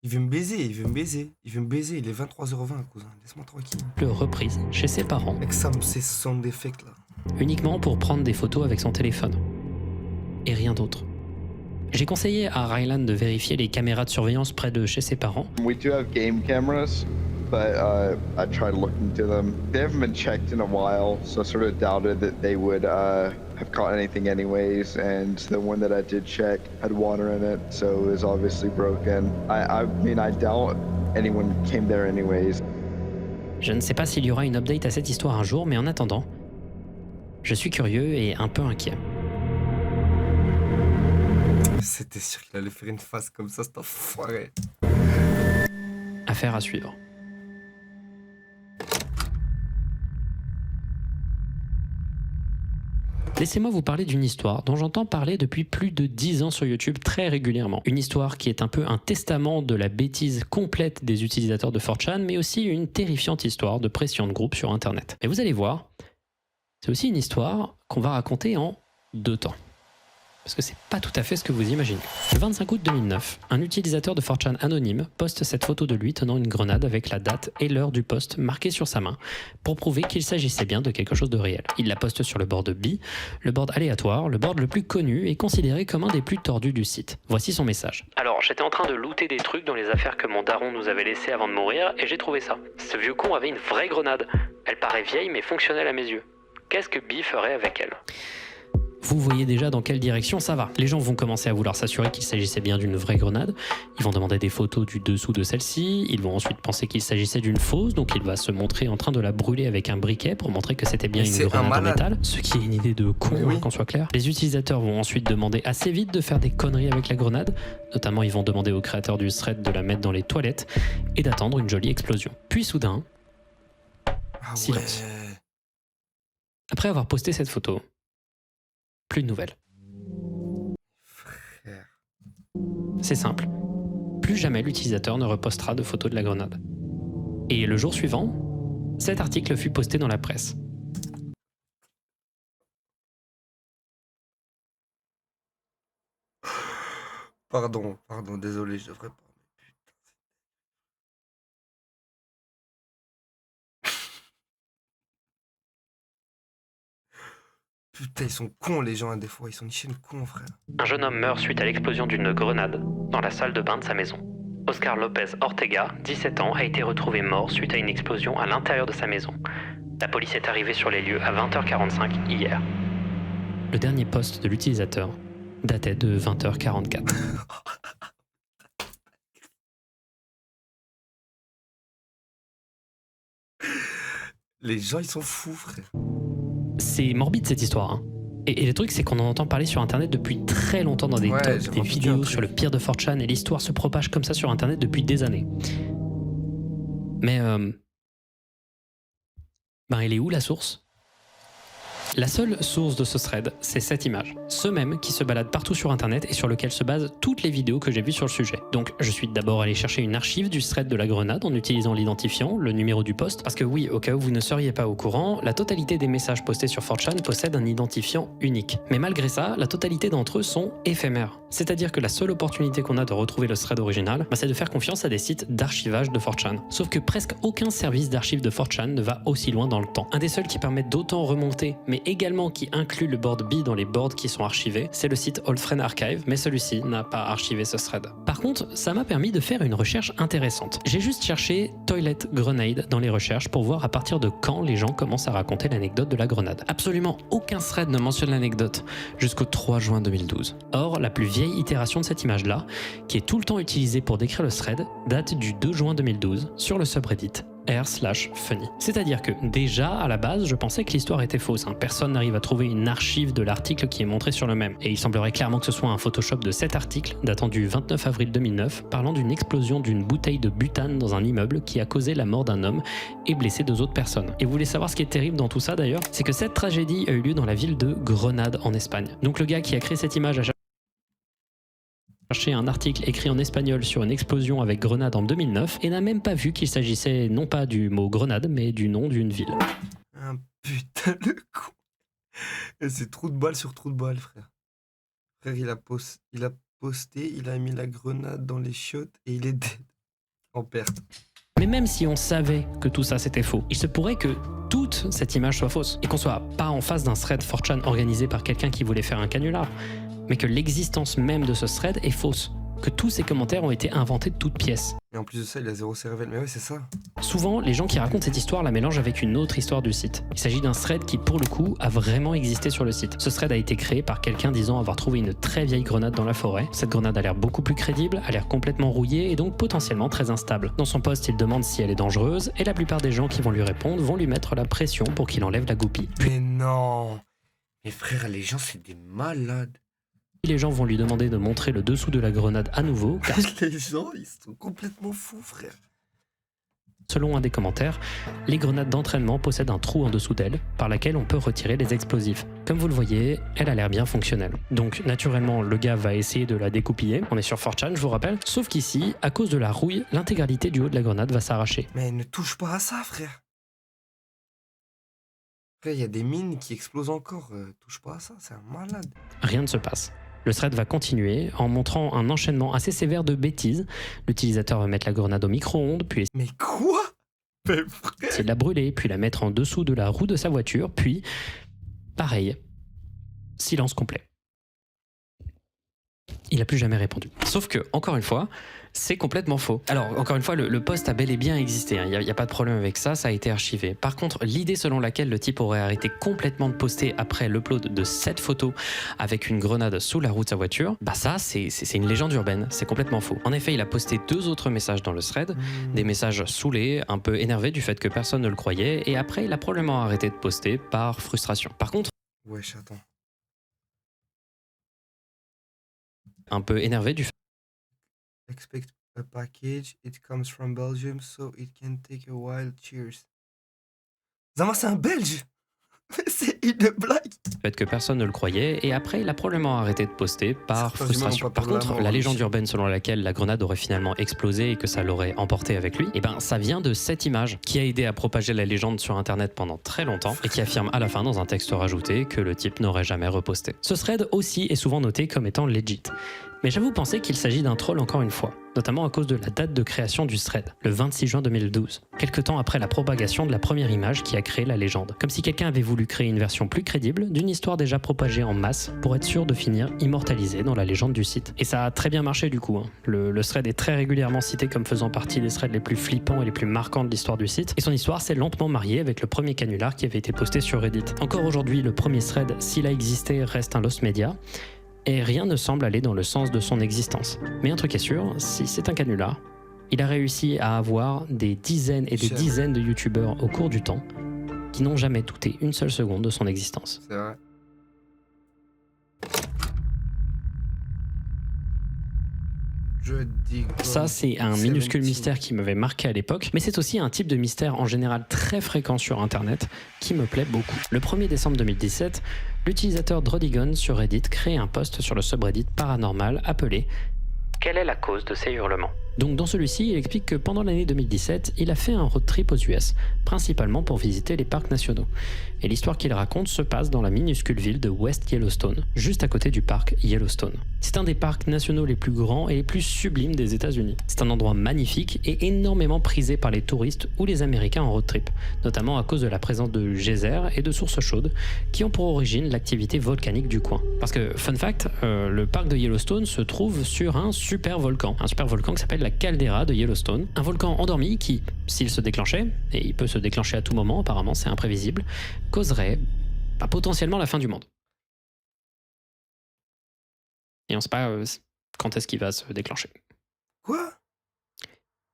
Il veut me baiser, il veut me baiser, il veut me baiser. Il est 23h20, cousin. Laisse-moi tranquille. reprises chez ses parents, Avec ça, c'est sound effect là. uniquement pour prendre des photos avec son téléphone. Et rien d'autre. J'ai conseillé à Raylan de vérifier les caméras de surveillance près de chez ses parents. We do have game cameras, but I tried looking into them. They haven't been checked in a while, so I sort of doubted that they would have caught anything anyways, and the one that I did check had water in it, so it was obviously broken. I mean, I doubt anyone came there anyways. Je ne sais pas s'il y aura une update à cette histoire un jour, mais en attendant, je suis curieux et un peu inquiet. C'était sûr qu'il allait faire une face comme ça, cet enfoiré. Affaire à suivre. Laissez-moi vous parler d'une histoire dont j'entends parler depuis plus de 10 ans sur YouTube très régulièrement. Une histoire qui est un peu un testament de la bêtise complète des utilisateurs de 4chan, mais aussi une terrifiante histoire de pression de groupe sur Internet. Et vous allez voir, c'est aussi une histoire qu'on va raconter en 2 temps. Parce que c'est pas tout à fait ce que vous imaginez. Le 25 août 2009, un utilisateur de 4chan anonyme poste cette photo de lui tenant une grenade avec la date et l'heure du poste marquée sur sa main pour prouver qu'il s'agissait bien de quelque chose de réel. Il la poste sur le board B, le board aléatoire, le board le plus connu et considéré comme un des plus tordus du site. Voici son message. Alors, j'étais en train de looter des trucs dans les affaires que mon daron nous avait laissées avant de mourir et j'ai trouvé ça. Ce vieux con avait une vraie grenade. Elle paraît vieille mais fonctionnelle à mes yeux. Qu'est-ce que B ferait avec elle ? Vous voyez déjà dans quelle direction ça va. Les gens vont commencer à vouloir s'assurer qu'il s'agissait bien d'une vraie grenade. Ils vont demander des photos du dessous de celle-ci. Ils vont ensuite penser qu'il s'agissait d'une fausse, donc il va se montrer en train de la brûler avec un briquet pour montrer que c'était bien une grenade en métal. Ce qui est une idée de con, oui. qu'on soit clair. Les utilisateurs vont ensuite demander assez vite de faire des conneries avec la grenade. Notamment, ils vont demander au créateur du thread de la mettre dans les toilettes et d'attendre une jolie explosion. Puis soudain, silence. Après avoir posté cette photo, plus de nouvelles. Frère. C'est simple. Plus jamais l'utilisateur ne repostera de photos de la grenade. Et le jour suivant, cet article fut posté dans la presse. Pardon, désolé, je devrais pas. Putain, ils sont cons les gens, hein, des fois, ils sont nichés de cons, frère. Un jeune homme meurt suite à l'explosion d'une grenade dans la salle de bain de sa maison. Oscar Lopez Ortega, 17 ans, a été retrouvé mort suite à une explosion à l'intérieur de sa maison. La police est arrivée sur les lieux à 20h45 hier. Le dernier post de l'utilisateur datait de 20h44. Les gens, ils sont fous, frère. C'est morbide cette histoire, hein. Et le truc, c'est qu'on en entend parler sur Internet depuis très longtemps dans des tops, des vidéos sur le pire de 4chan, et l'histoire se propage comme ça sur Internet depuis des années. Mais elle est où la source ? La seule source de ce thread, c'est cette image. Ce même qui se balade partout sur Internet et sur lequel se basent toutes les vidéos que j'ai vues sur le sujet. Donc je suis d'abord allé chercher une archive du thread de la grenade en utilisant l'identifiant, le numéro du post, parce que oui, au cas où vous ne seriez pas au courant, la totalité des messages postés sur 4chan possède un identifiant unique. Mais malgré ça, la totalité d'entre eux sont éphémères. C'est-à-dire que la seule opportunité qu'on a de retrouver le thread original, c'est de faire confiance à des sites d'archivage de 4chan. Sauf que presque aucun service d'archive de 4chan ne va aussi loin dans le temps. Un des seuls qui permet d'autant remonter, mais mais également qui inclut le board B dans les boards qui sont archivés, c'est le site Old Friend Archive, mais celui-ci n'a pas archivé ce thread. Par contre, ça m'a permis de faire une recherche intéressante. J'ai juste cherché Toilet Grenade dans les recherches pour voir à partir de quand les gens commencent à raconter l'anecdote de la grenade. Absolument aucun thread ne mentionne l'anecdote jusqu'au 3 juin 2012. Or, la plus vieille itération de cette image-là, qui est tout le temps utilisée pour décrire le thread, date du 2 juin 2012 sur le subreddit r/funny. C'est-à-dire que déjà à la base je pensais que l'histoire était fausse, personne n'arrive à trouver une archive de l'article qui est montré sur le même, et il semblerait clairement que ce soit un Photoshop de cet article datant du 29 avril 2009 parlant d'une explosion d'une bouteille de butane dans un immeuble qui a causé la mort d'un homme et blessé 2 autres personnes. Et vous voulez savoir ce qui est terrible dans tout ça d'ailleurs? C'est que cette tragédie a eu lieu dans la ville de Grenade en Espagne. Donc le gars qui a créé cette image a cherché un article écrit en espagnol sur une explosion avec Grenade en 2009 et n'a même pas vu qu'il s'agissait non pas du mot Grenade mais du nom d'une ville. Un putain de con. Et c'est trou de balle sur trou de balle, frère. Frère, il a posté, il a mis la grenade dans les chiottes et il est dead. En perte. Mais même si on savait que tout ça c'était faux, il se pourrait que toute cette image soit fausse et qu'on soit pas en face d'un thread 4chan organisé par quelqu'un qui voulait faire un canular, mais que l'existence même de ce thread est fausse, que tous ces commentaires ont été inventés de toutes pièces. Et en plus de ça, il a 0 cervelle. Mais ouais, c'est ça. Souvent, les gens qui racontent cette histoire la mélangent avec une autre histoire du site. Il s'agit d'un thread qui, pour le coup, a vraiment existé sur le site. Ce thread a été créé par quelqu'un disant avoir trouvé une très vieille grenade dans la forêt. Cette grenade a l'air beaucoup plus crédible, a l'air complètement rouillée et donc potentiellement très instable. Dans son post, il demande si elle est dangereuse et la plupart des gens qui vont lui répondre vont lui mettre la pression pour qu'il enlève la goupille. Mais non. Mais frère, les gens, c'est des malades. Les gens vont lui demander de montrer le dessous de la grenade à nouveau, car Les gens, ils sont complètement fous, frère. selon un des commentaires, les grenades d'entraînement possèdent un trou en dessous d'elle, par laquelle on peut retirer les explosifs. Comme vous le voyez, elle a l'air bien fonctionnelle. Donc naturellement, le gars va essayer de la découpiller, on est sur 4chan, je vous rappelle, sauf qu'ici, à cause de la rouille, l'intégralité du haut de la grenade va s'arracher. Mais ne touche pas à ça, frère. Frère, il y a des mines qui explosent encore. Touche pas à ça, c'est un malade. Rien ne se passe. Le thread va continuer en montrant un enchaînement assez sévère de bêtises. L'utilisateur va mettre la grenade au micro-ondes, puis Mais quoi? Mais frère. essayer de la brûler, puis la mettre en dessous de la roue de sa voiture, puis pareil, silence complet. Il n'a plus jamais répondu. Sauf que, encore une fois, c'est complètement faux. Alors, encore une fois, le post a bel et bien existé, il n'y a pas de problème avec ça, ça a été archivé. Par contre, l'idée selon laquelle le type aurait arrêté complètement de poster après l'upload de cette photo avec une grenade sous la roue de sa voiture, bah ça, c'est une légende urbaine, c'est complètement faux. En effet, il a posté 2 autres messages dans le thread, des messages saoulés, un peu énervés du fait que personne ne le croyait, et après, il a probablement arrêté de poster par frustration. Par contre, Wesh, attends. un peu énervé du fait Expect a package. It comes from Belgium, so it can take a while. Cheers. Zama, c'est un Belge. Mais c'est une blague. que personne ne le croyait, et après il a probablement arrêté de poster par Certains frustration. humains n'ont pas Par peur de la contre, mort, la lui. légende urbaine selon laquelle la grenade aurait finalement explosé et que ça l'aurait emporté avec lui, et ben ça vient de cette image qui a aidé à propager la légende sur internet pendant très longtemps et qui affirme à la fin dans un texte rajouté que le type n'aurait jamais reposté. Ce thread aussi est souvent noté comme étant legit. Mais j'avoue penser qu'il s'agit d'un troll encore une fois, notamment à cause de la date de création du thread, le 26 juin 2012, quelques temps après la propagation de la première image qui a créé la légende. Comme si quelqu'un avait voulu créer une version plus crédible d'une histoire déjà propagée en masse pour être sûr de finir immortalisée dans la légende du site. Et ça a très bien marché du coup. Le thread est très régulièrement cité comme faisant partie des threads les plus flippants et les plus marquants de l'histoire du site, et son histoire s'est lentement mariée avec le premier canular qui avait été posté sur Reddit. Encore aujourd'hui, le premier thread, s'il a existé, reste un lost media, et rien ne semble aller dans le sens de son existence. Mais un truc est sûr, si c'est un canular, il a réussi à avoir des dizaines et des dizaines de youtubeurs au cours du temps qui n'ont jamais douté une seule seconde de son existence. C'est vrai. Ça, c'est un minuscule mystère qui m'avait marqué à l'époque, mais c'est aussi un type de mystère en général très fréquent sur internet qui me plaît beaucoup. Le 1er décembre 2017, l'utilisateur Drodigon sur Reddit crée un post sur le subreddit paranormal appelé Quelle est la cause de ces hurlements ? Donc dans celui-ci, il explique que pendant l'année 2017, il a fait un road trip aux US, principalement pour visiter les parcs nationaux. Et l'histoire qu'il raconte se passe dans la minuscule ville de West Yellowstone, juste à côté du parc Yellowstone. C'est un des parcs nationaux les plus grands et les plus sublimes des États-Unis. C'est un endroit magnifique et énormément prisé par les touristes ou les Américains en road trip, notamment à cause de la présence de geysers et de sources chaudes qui ont pour origine l'activité volcanique du coin. Parce que, fun fact, le parc de Yellowstone se trouve sur un super volcan qui s'appelle la caldeira de Yellowstone, un volcan endormi qui, s'il se déclenchait, et il peut se déclencher à tout moment, apparemment c'est imprévisible, causerait potentiellement la fin du monde. Et on ne sait pas quand est-ce qu'il va se déclencher. Quoi?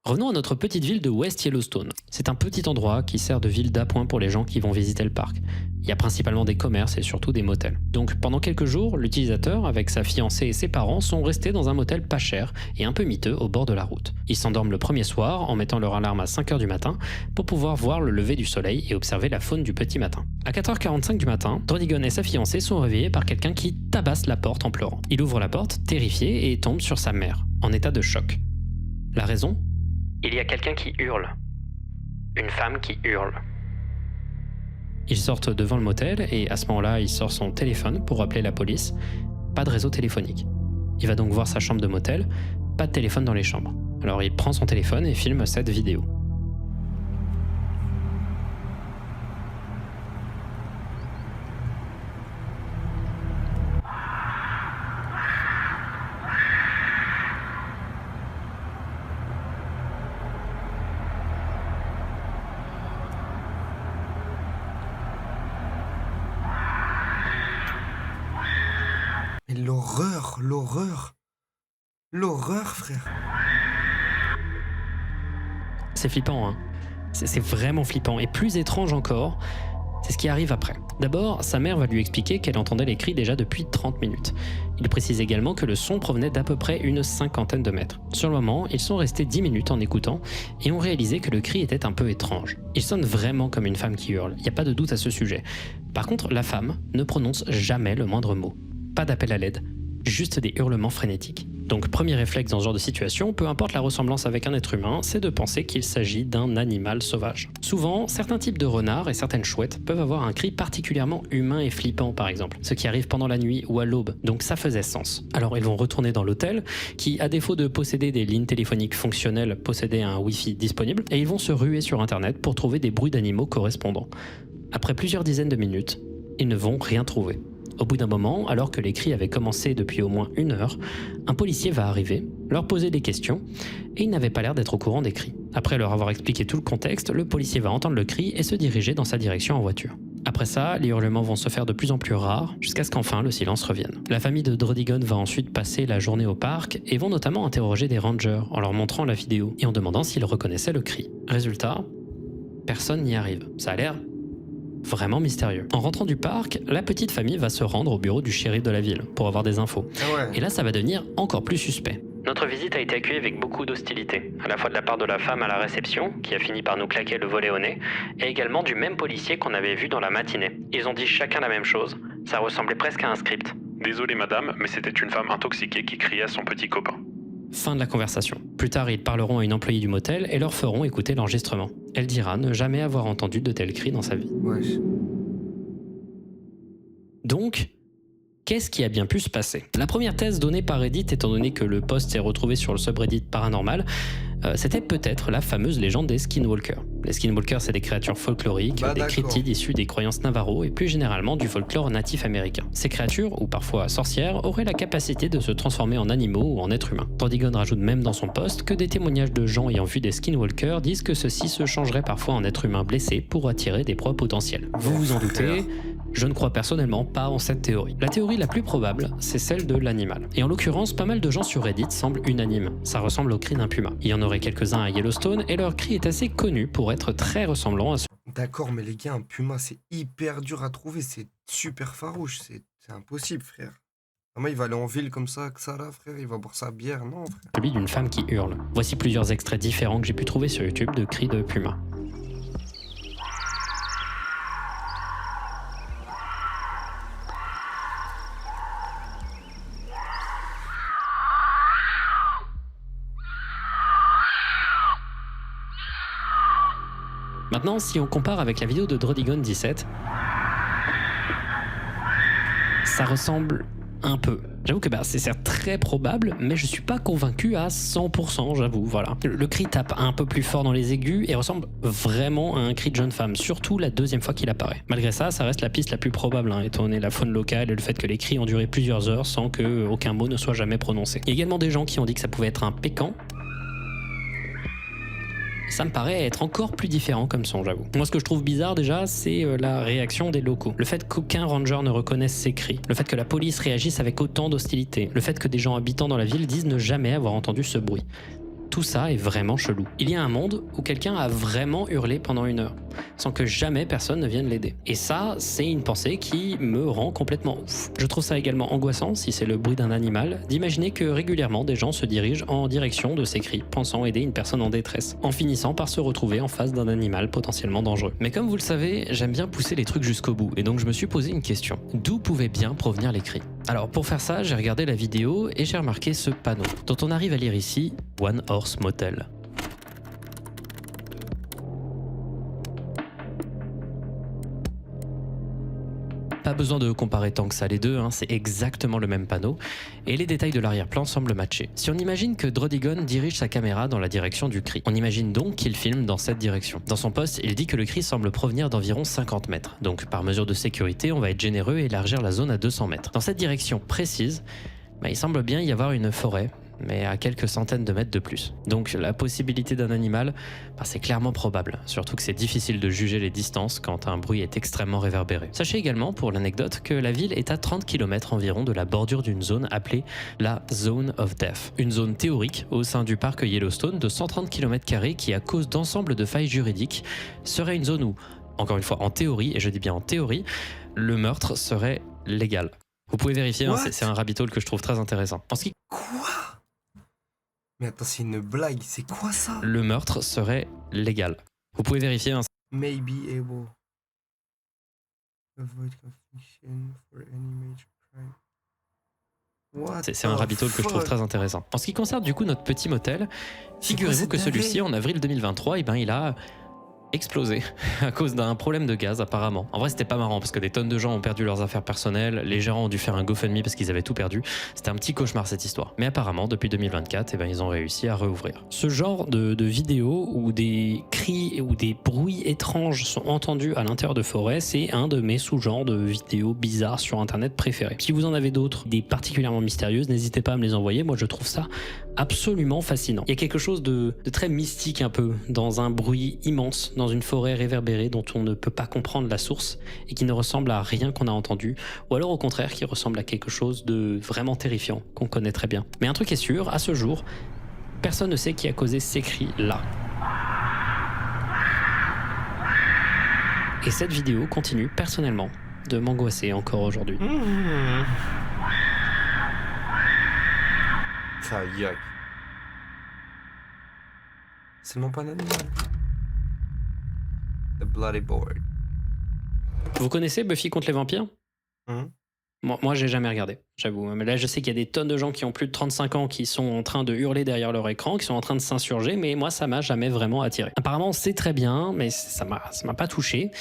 Revenons à notre petite ville de West Yellowstone. C'est un petit endroit qui sert de ville d'appoint pour les gens qui vont visiter le parc. Il y a principalement des commerces et surtout des motels. Donc pendant quelques jours, l'utilisateur, avec sa fiancée et ses parents, sont restés dans un motel pas cher et un peu miteux au bord de la route. Ils s'endorment le premier soir en mettant leur alarme à 5h du matin pour pouvoir voir le lever du soleil et observer la faune du petit matin. À 4h45 du matin, Drodigon et sa fiancée sont réveillés par quelqu'un qui tabasse la porte en pleurant. Il ouvre la porte, terrifié, et tombe sur sa mère, en état de choc. La raison ? Il y a quelqu'un qui hurle. Une femme qui hurle. Ils sortent devant le motel et à ce moment-là, il sort son téléphone pour appeler la police. Pas de réseau téléphonique. Il va donc voir sa chambre de motel, pas de téléphone dans les chambres. Alors il prend son téléphone et filme cette vidéo. Mais l'horreur, frère. C'est flippant, hein. C'est vraiment flippant. Et plus étrange encore, c'est ce qui arrive après. D'abord, sa mère va lui expliquer qu'elle entendait les cris déjà depuis 30 minutes. Il précise également que le son provenait d'à peu près une 50aine de mètres. Sur le moment, ils sont restés 10 minutes en écoutant et ont réalisé que le cri était un peu étrange. Il sonne vraiment comme une femme qui hurle, il n'y a pas de doute à ce sujet. Par contre, la femme ne prononce jamais le moindre mot. Pas d'appel à l'aide, juste des hurlements frénétiques. Donc premier réflexe dans ce genre de situation, peu importe la ressemblance avec un être humain, c'est de penser qu'il s'agit d'un animal sauvage. Souvent, certains types de renards et certaines chouettes peuvent avoir un cri particulièrement humain et flippant par exemple, ce qui arrive pendant la nuit ou à l'aube, donc ça faisait sens. Alors ils vont retourner dans l'hôtel, qui à défaut de posséder des lignes téléphoniques fonctionnelles, possédait un Wi-Fi disponible, et ils vont se ruer sur internet pour trouver des bruits d'animaux correspondants. Après plusieurs dizaines de minutes, ils ne vont rien trouver. Au bout d'un moment, alors que les cris avaient commencé depuis au moins 1 heure, un policier va arriver, leur poser des questions, et il n'avait pas l'air d'être au courant des cris. Après leur avoir expliqué tout le contexte, le policier va entendre le cri et se diriger dans sa direction en voiture. Après ça, les hurlements vont se faire de plus en plus rares, jusqu'à ce qu'enfin le silence revienne. La famille de Drodigon va ensuite passer la journée au parc, et vont notamment interroger des rangers en leur montrant la vidéo, et en demandant s'ils reconnaissaient le cri. Résultat, personne n'y arrive. Ça a l'air vraiment mystérieux. En rentrant du parc, la petite famille va se rendre au bureau du shérif de la ville pour avoir des infos. Ah ouais. Et là, ça va devenir encore plus suspect. Notre visite a été accueillie avec beaucoup d'hostilité, à la fois de la part de la femme à la réception, qui a fini par nous claquer le volet au nez, et également du même policier qu'on avait vu dans la matinée. Ils ont dit chacun la même chose, ça ressemblait presque à un script. Désolé madame, mais c'était une femme intoxiquée qui criait à son petit copain. Fin de la conversation. Plus tard, ils parleront à une employée du motel et leur feront écouter l'enregistrement. Elle dira ne jamais avoir entendu de tels cris dans sa vie. Wesh. Donc, qu'est-ce qui a bien pu se passer? La première thèse donnée par Reddit, étant donné que le post s'est retrouvé sur le subreddit paranormal, c'était peut-être la fameuse légende des skinwalkers. Les skinwalkers, c'est des créatures folkloriques, des d'accord. cryptides issus des croyances navarro et plus généralement du folklore natif américain. Ces créatures, ou parfois sorcières, auraient la capacité de se transformer en animaux ou en êtres humains. Drodigon rajoute même dans son post que des témoignages de gens ayant vu des skinwalkers disent que ceux-ci se changeraient parfois en êtres humains blessés pour attirer des proies potentielles. Vous vous en doutez, je ne crois personnellement pas en cette théorie. La théorie la plus probable, c'est celle de l'animal. Et en l'occurrence, pas mal de gens sur Reddit semblent unanimes. Ça ressemble au cri d'un puma. Il y en aurait quelques-uns à Yellowstone et leur cri est assez connu pour être très ressemblant à D'accord, mais les gars, un puma, c'est hyper dur à trouver. C'est super farouche. C'est impossible, frère. Comment il va aller en ville comme ça, que ça là, frère? Il va boire sa bière? Non, frère. celui d'une femme qui hurle. Voici plusieurs extraits différents que j'ai pu trouver sur YouTube de cris de puma. Maintenant, si on compare avec la vidéo de Drodigon 17, ça ressemble un peu. J'avoue que c'est certes très probable, mais je suis pas convaincu à 100%, j'avoue, voilà. Le cri tape un peu plus fort dans les aigus et ressemble vraiment à un cri de jeune femme, surtout la deuxième fois qu'il apparaît. Malgré ça reste la piste la plus probable, étant donné la faune locale et le fait que les cris ont duré plusieurs heures sans que aucun mot ne soit jamais prononcé. Il y a également des gens qui ont dit que ça pouvait être un pécan. Ça me paraît être encore plus différent comme son, j'avoue. Moi, ce que je trouve bizarre déjà, c'est la réaction des locaux. Le fait qu'aucun ranger ne reconnaisse ces cris. Le fait que la police réagisse avec autant d'hostilité. Le fait que des gens habitant dans la ville disent ne jamais avoir entendu ce bruit. Tout ça est vraiment chelou. Il y a un monde où quelqu'un a vraiment hurlé pendant 1 heure, sans que jamais personne ne vienne l'aider. Et ça, c'est une pensée qui me rend complètement ouf. Je trouve ça également angoissant, si c'est le bruit d'un animal, d'imaginer que régulièrement des gens se dirigent en direction de ces cris, pensant aider une personne en détresse, en finissant par se retrouver en face d'un animal potentiellement dangereux. Mais comme vous le savez, j'aime bien pousser les trucs jusqu'au bout, et donc je me suis posé une question. D'où pouvaient bien provenir les cris? Alors pour faire ça, j'ai regardé la vidéo et j'ai remarqué ce panneau, dont on arrive à lire ici « One Horse Motel ». Pas besoin de comparer tant que ça les deux, c'est exactement le même panneau, et les détails de l'arrière-plan semblent matcher. Si on imagine que Drodigon dirige sa caméra dans la direction du cri, on imagine donc qu'il filme dans cette direction. Dans son post, il dit que le cri semble provenir d'environ 50 mètres, donc par mesure de sécurité, on va être généreux et élargir la zone à 200 mètres. Dans cette direction précise, il semble bien y avoir une forêt, mais à quelques centaines de mètres de plus. Donc la possibilité d'un animal, c'est clairement probable, surtout que c'est difficile de juger les distances quand un bruit est extrêmement réverbéré. Sachez également, pour l'anecdote, que la ville est à 30 km environ de la bordure d'une zone appelée la Zone of Death, une zone théorique au sein du parc Yellowstone de 130 km² qui, à cause d'ensemble de failles juridiques, serait une zone où, encore une fois en théorie, et je dis bien en théorie, le meurtre serait légal. Vous pouvez vérifier, c'est un rabbit hole que je trouve très intéressant. En ce qui... Quoi? Mais attends, c'est une blague, c'est quoi ça? Le meurtre serait légal. Vous pouvez vérifier. Maybe able. Avoid conviction for any major crime. C'est un rabbit hole que je trouve très intéressant. En ce qui concerne du coup notre petit motel, figurez-vous que celui-ci en avril 2023, il a explosé à cause d'un problème de gaz apparemment. En vrai c'était pas marrant parce que des tonnes de gens ont perdu leurs affaires personnelles, les gérants ont dû faire un GoFundMe parce qu'ils avaient tout perdu. C'était un petit cauchemar cette histoire. Mais apparemment depuis 2024 ils ont réussi à réouvrir. Ce genre de vidéos où des cris ou des bruits étranges sont entendus à l'intérieur de forêts, c'est un de mes sous-genres de vidéos bizarres sur internet préférés. Si vous en avez d'autres, des particulièrement mystérieuses, n'hésitez pas à me les envoyer, moi je trouve ça absolument fascinant. Il y a quelque chose de très mystique un peu dans un bruit immense dans une forêt réverbérée dont on ne peut pas comprendre la source et qui ne ressemble à rien qu'on a entendu, ou alors au contraire qui ressemble à quelque chose de vraiment terrifiant qu'on connaît très bien. Mais un truc est sûr, à ce jour, personne ne sait qui a causé ces cris-là. Et cette vidéo continue personnellement de m'angoisser encore aujourd'hui. Ça yuck. C'est non pas un animal. The Bloody Board. Vous connaissez Buffy contre les vampires? Moi, j'ai jamais regardé, j'avoue. Mais là, je sais qu'il y a des tonnes de gens qui ont plus de 35 ans qui sont en train de hurler derrière leur écran, qui sont en train de s'insurger, mais moi, ça m'a jamais vraiment attiré. Apparemment, c'est très bien, mais ça m'a pas touché.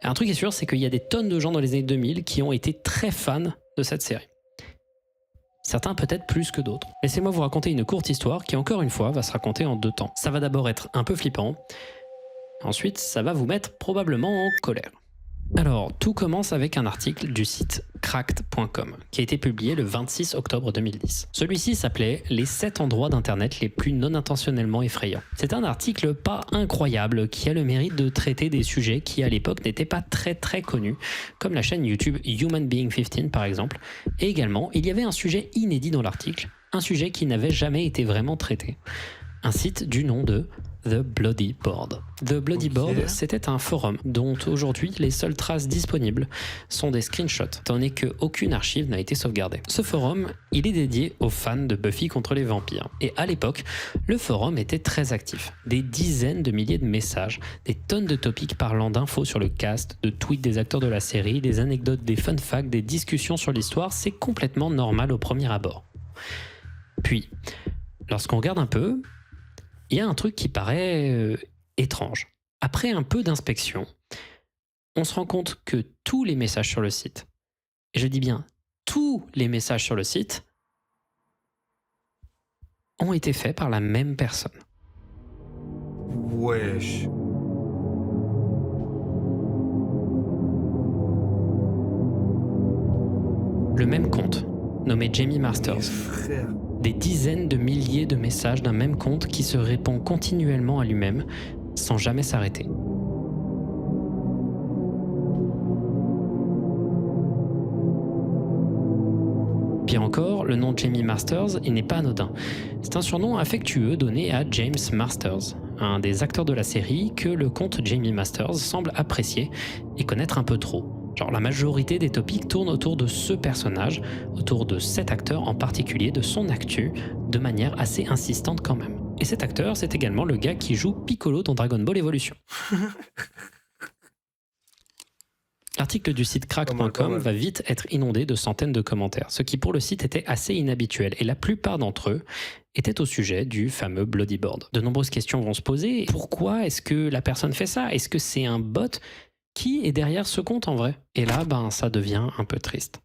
Un truc est sûr, c'est qu'il y a des tonnes de gens dans les années 2000 qui ont été très fans de cette série. Certains peut-être plus que d'autres. Laissez-moi vous raconter une courte histoire qui, encore une fois, va se raconter en 2 temps. Ça va d'abord être un peu flippant, ensuite, ça va vous mettre probablement en colère. Alors, tout commence avec un article du site cracked.com qui a été publié le 26 octobre 2010. Celui-ci s'appelait « Les 7 endroits d'internet les plus non intentionnellement effrayants ». C'est un article pas incroyable qui a le mérite de traiter des sujets qui à l'époque n'étaient pas très connus, comme la chaîne YouTube Human Being 15 par exemple, et également il y avait un sujet inédit dans l'article, un sujet qui n'avait jamais été vraiment traité. Un site du nom de The Bloody Board. The Bloody Board, c'était un forum dont aujourd'hui les seules traces disponibles sont des screenshots, tandis qu'aucune archive n'a été sauvegardée. Ce forum, il est dédié aux fans de Buffy contre les vampires. Et à l'époque, le forum était très actif. Des dizaines de milliers de messages, des tonnes de topics parlant d'infos sur le cast, de tweets des acteurs de la série, des anecdotes, des fun facts, des discussions sur l'histoire, c'est complètement normal au premier abord. Puis, lorsqu'on regarde un peu, il y a un truc qui paraît étrange. Après un peu d'inspection, on se rend compte que tous les messages sur le site, et je dis bien tous les messages sur le site, ont été faits par la même personne. Wesh. Le même compte, nommé Jamie Masters. Frère. Des dizaines de milliers de messages d'un même compte qui se répond continuellement à lui-même, sans jamais s'arrêter. Pire encore, le nom Jamie Masters, il n'est pas anodin. C'est un surnom affectueux donné à James Masters, un des acteurs de la série que le compte Jamie Masters semble apprécier et connaître un peu trop. Genre la majorité des topics tournent autour de ce personnage, autour de cet acteur en particulier, de son actu, de manière assez insistante quand même. Et cet acteur, c'est également le gars qui joue Piccolo dans Dragon Ball Evolution. L'article du site crack.com va vite être inondé de centaines de commentaires, ce qui pour le site était assez inhabituel, et la plupart d'entre eux étaient au sujet du fameux Bloody Board. De nombreuses questions vont se poser. Pourquoi est-ce que la personne fait ça? Est-ce que c'est un bot? Qui est derrière ce compte en vrai? Et là, ça devient un peu triste.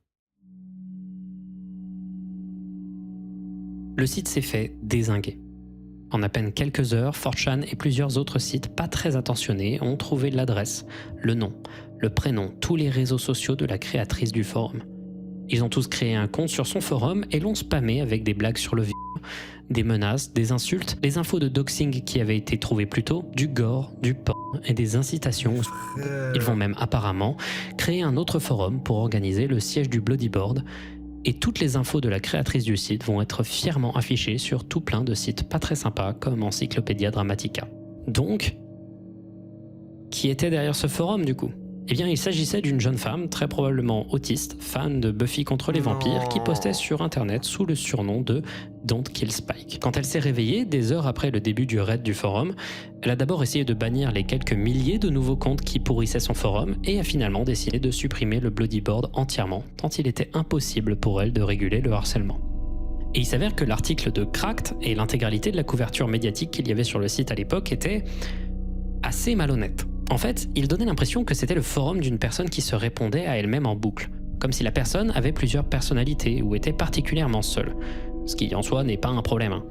Le site s'est fait dézinguer. En à peine quelques heures, 4chan et plusieurs autres sites pas très attentionnés ont trouvé l'adresse, le nom, le prénom, tous les réseaux sociaux de la créatrice du forum. Ils ont tous créé un compte sur son forum et l'ont spammé avec des blagues sur le viol, des menaces, des insultes, des infos de doxing qui avaient été trouvées plus tôt, du gore, du porn et des incitations. Ils vont même apparemment créer un autre forum pour organiser le siège du Bloody Board, et toutes les infos de la créatrice du site vont être fièrement affichées sur tout plein de sites pas très sympas comme Encyclopédia Dramatica. Donc, qui était derrière ce forum du coup? Eh bien, il s'agissait d'une jeune femme, très probablement autiste, fan de Buffy contre les vampires, qui postait sur internet sous le surnom de Don't Kill Spike. Quand elle s'est réveillée, des heures après le début du raid du forum, elle a d'abord essayé de bannir les quelques milliers de nouveaux comptes qui pourrissaient son forum et a finalement décidé de supprimer le Bloody Board entièrement, tant il était impossible pour elle de réguler le harcèlement. Et il s'avère que l'article de Cracked et l'intégralité de la couverture médiatique qu'il y avait sur le site à l'époque était assez malhonnête. En fait, il donnait l'impression que c'était le forum d'une personne qui se répondait à elle-même en boucle, comme si la personne avait plusieurs personnalités ou était particulièrement seule, ce qui en soi n'est pas un problème.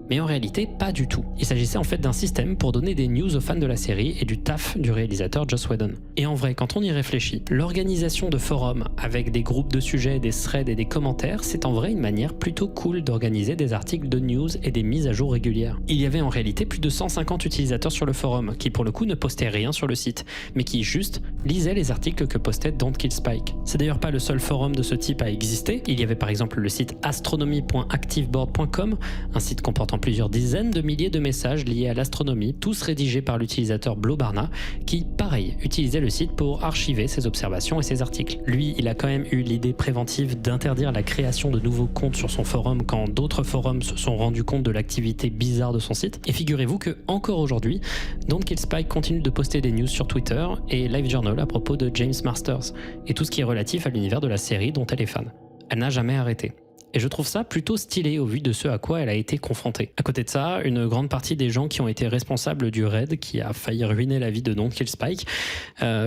Mais en réalité, pas du tout. Il s'agissait en fait d'un système pour donner des news aux fans de la série et du taf du réalisateur Joss Whedon. Et en vrai, quand on y réfléchit, l'organisation de forums avec des groupes de sujets, des threads et des commentaires, c'est en vrai une manière plutôt cool d'organiser des articles de news et des mises à jour régulières. Il y avait en réalité plus de 150 utilisateurs sur le forum, qui pour le coup ne postaient rien sur le site, mais qui juste lisaient les articles que postait Don't Kill Spike. C'est d'ailleurs pas le seul forum de ce type à exister. Il y avait par exemple le site astronomy.activeboard.com, un site comportant plusieurs dizaines de milliers de messages liés à l'astronomie, tous rédigés par l'utilisateur Blobarna, qui, pareil, utilisait le site pour archiver ses observations et ses articles. Lui, il a quand même eu l'idée préventive d'interdire la création de nouveaux comptes sur son forum quand d'autres forums se sont rendus compte de l'activité bizarre de son site. Et figurez-vous que, encore aujourd'hui, Don't Kill Spike continue de poster des news sur Twitter et LiveJournal à propos de James Masters, et tout ce qui est relatif à l'univers de la série dont elle est fan. Elle n'a jamais arrêté. Et je trouve ça plutôt stylé au vu de ce à quoi elle a été confrontée. À côté de ça, une grande partie des gens qui ont été responsables du raid qui a failli ruiner la vie de Don't Kill Spike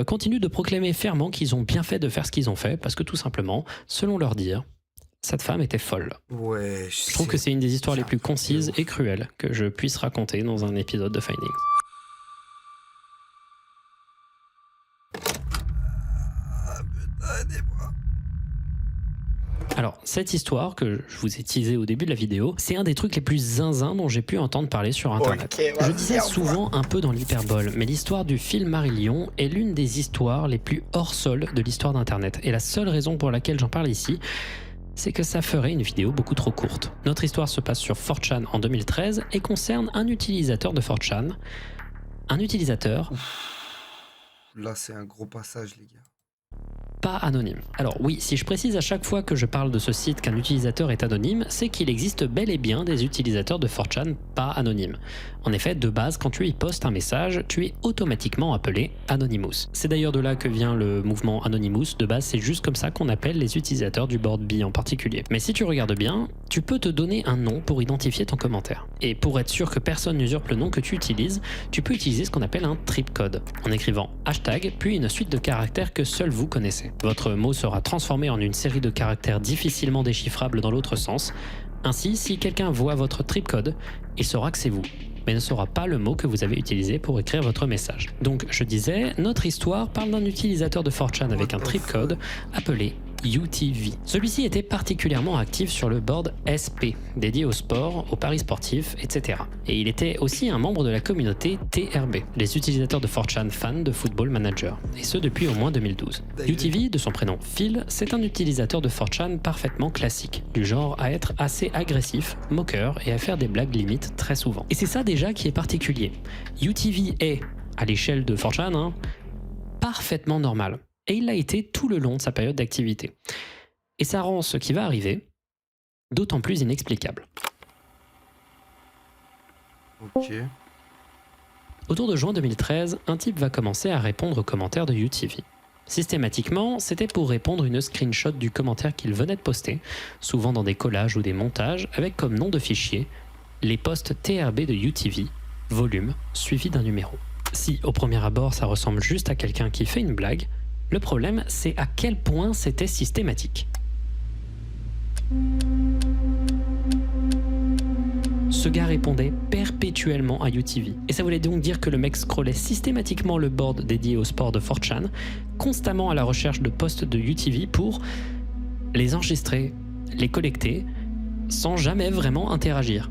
continuent de proclamer fièrement qu'ils ont bien fait de faire ce qu'ils ont fait parce que tout simplement, selon leur dire, cette femme était folle. Ouais, je trouve que c'est une des histoires les plus concises et cruelles que je puisse raconter dans un épisode de Findings. Alors, cette histoire que je vous ai teasée au début de la vidéo, c'est un des trucs les plus zinzins dont j'ai pu entendre parler sur internet. Je disais souvent un peu dans l'hyperbole, mais l'histoire du film Marie-Lion est l'une des histoires les plus hors sol de l'histoire d'internet. Et la seule raison pour laquelle j'en parle ici, c'est que ça ferait une vidéo beaucoup trop courte. Notre histoire se passe sur 4chan en 2013 et concerne un utilisateur de 4chan. Un utilisateur... Là, c'est un gros passage, les gars. pas anonyme. Alors oui, si je précise à chaque fois que je parle de ce site qu'un utilisateur est anonyme, c'est qu'il existe bel et bien des utilisateurs de 4chan pas anonymes. En effet, de base, quand tu y postes un message, tu es automatiquement appelé Anonymous. C'est d'ailleurs de là que vient le mouvement Anonymous. De base, c'est juste comme ça qu'on appelle les utilisateurs du board B en particulier. Mais si tu regardes bien, tu peux te donner un nom pour identifier ton commentaire. Et pour être sûr que personne n'usurpe le nom que tu utilises, tu peux utiliser ce qu'on appelle un tripcode, en écrivant hashtag, puis une suite de caractères que seul vous connaissez. Votre mot sera transformé en une série de caractères difficilement déchiffrables dans l'autre sens. Ainsi, si quelqu'un voit votre tripcode, il saura que c'est vous, mais ne saura pas le mot que vous avez utilisé pour écrire votre message. Donc, je disais, notre histoire parle d'un utilisateur de 4chan avec un tripcode appelé UTV. Celui-ci était particulièrement actif sur le board SP, dédié au sport, aux paris sportifs, etc. Et il était aussi un membre de la communauté TRB, les utilisateurs de 4chan fans de Football Manager, et ce depuis au moins 2012. UTV, de son prénom Phil, c'est un utilisateur de 4chan parfaitement classique, du genre à être assez agressif, moqueur et à faire des blagues limites très souvent. Et c'est ça déjà qui est particulier. UTV est, à l'échelle de 4chan, parfaitement normal. Et il l'a été tout le long de sa période d'activité. Et ça rend ce qui va arriver d'autant plus inexplicable. Ok. Autour de juin 2013, un type va commencer à répondre aux commentaires de UTV. Systématiquement, c'était pour répondre une screenshot du commentaire qu'il venait de poster, souvent dans des collages ou des montages, avec comme nom de fichier les posts TRB de UTV, volume, suivi d'un numéro. Si au premier abord ça ressemble juste à quelqu'un qui fait une blague, le problème, c'est à quel point c'était systématique. Ce gars répondait perpétuellement à UTV. Et ça voulait donc dire que le mec scrollait systématiquement le board dédié au sport de 4chan, constamment à la recherche de posts de UTV pour les enregistrer, les collecter, sans jamais vraiment interagir.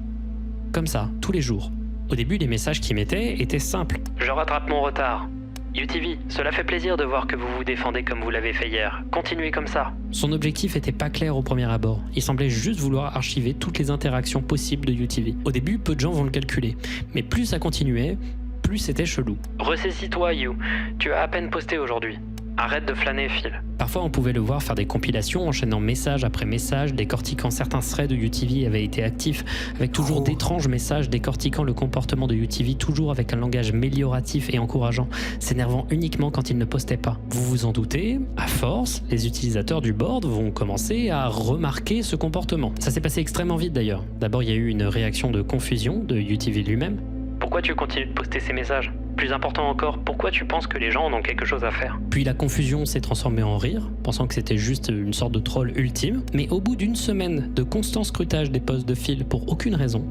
Comme ça, tous les jours. Au début, les messages qu'il mettait étaient simples. « Je rattrape mon retard. UTV, cela fait plaisir de voir que vous vous défendez comme vous l'avez fait hier. Continuez comme ça. » Son objectif était pas clair au premier abord. Il semblait juste vouloir archiver toutes les interactions possibles de UTV. Au début, peu de gens vont le calculer. Mais plus ça continuait, plus c'était chelou. « Ressaisis-toi, You. Tu as à peine posté aujourd'hui. Arrête de flâner, Phil. » Parfois, on pouvait le voir faire des compilations, enchaînant message après message, décortiquant certains threads où UTV avait été actif, avec toujours d'étranges messages décortiquant le comportement de UTV, toujours avec un langage mélioratif et encourageant, s'énervant uniquement quand il ne postait pas. Vous vous en doutez, à force, les utilisateurs du board vont commencer à remarquer ce comportement. Ça s'est passé extrêmement vite d'ailleurs. D'abord, il y a eu une réaction de confusion de UTV lui-même. Pourquoi tu continues de poster ces messages ? Plus important encore, pourquoi tu penses que les gens en ont quelque chose à faire ? Puis la confusion s'est transformée en rire, pensant que c'était juste une sorte de troll ultime. Mais au bout d'une semaine de constant scrutage des posts de Phil pour aucune raison,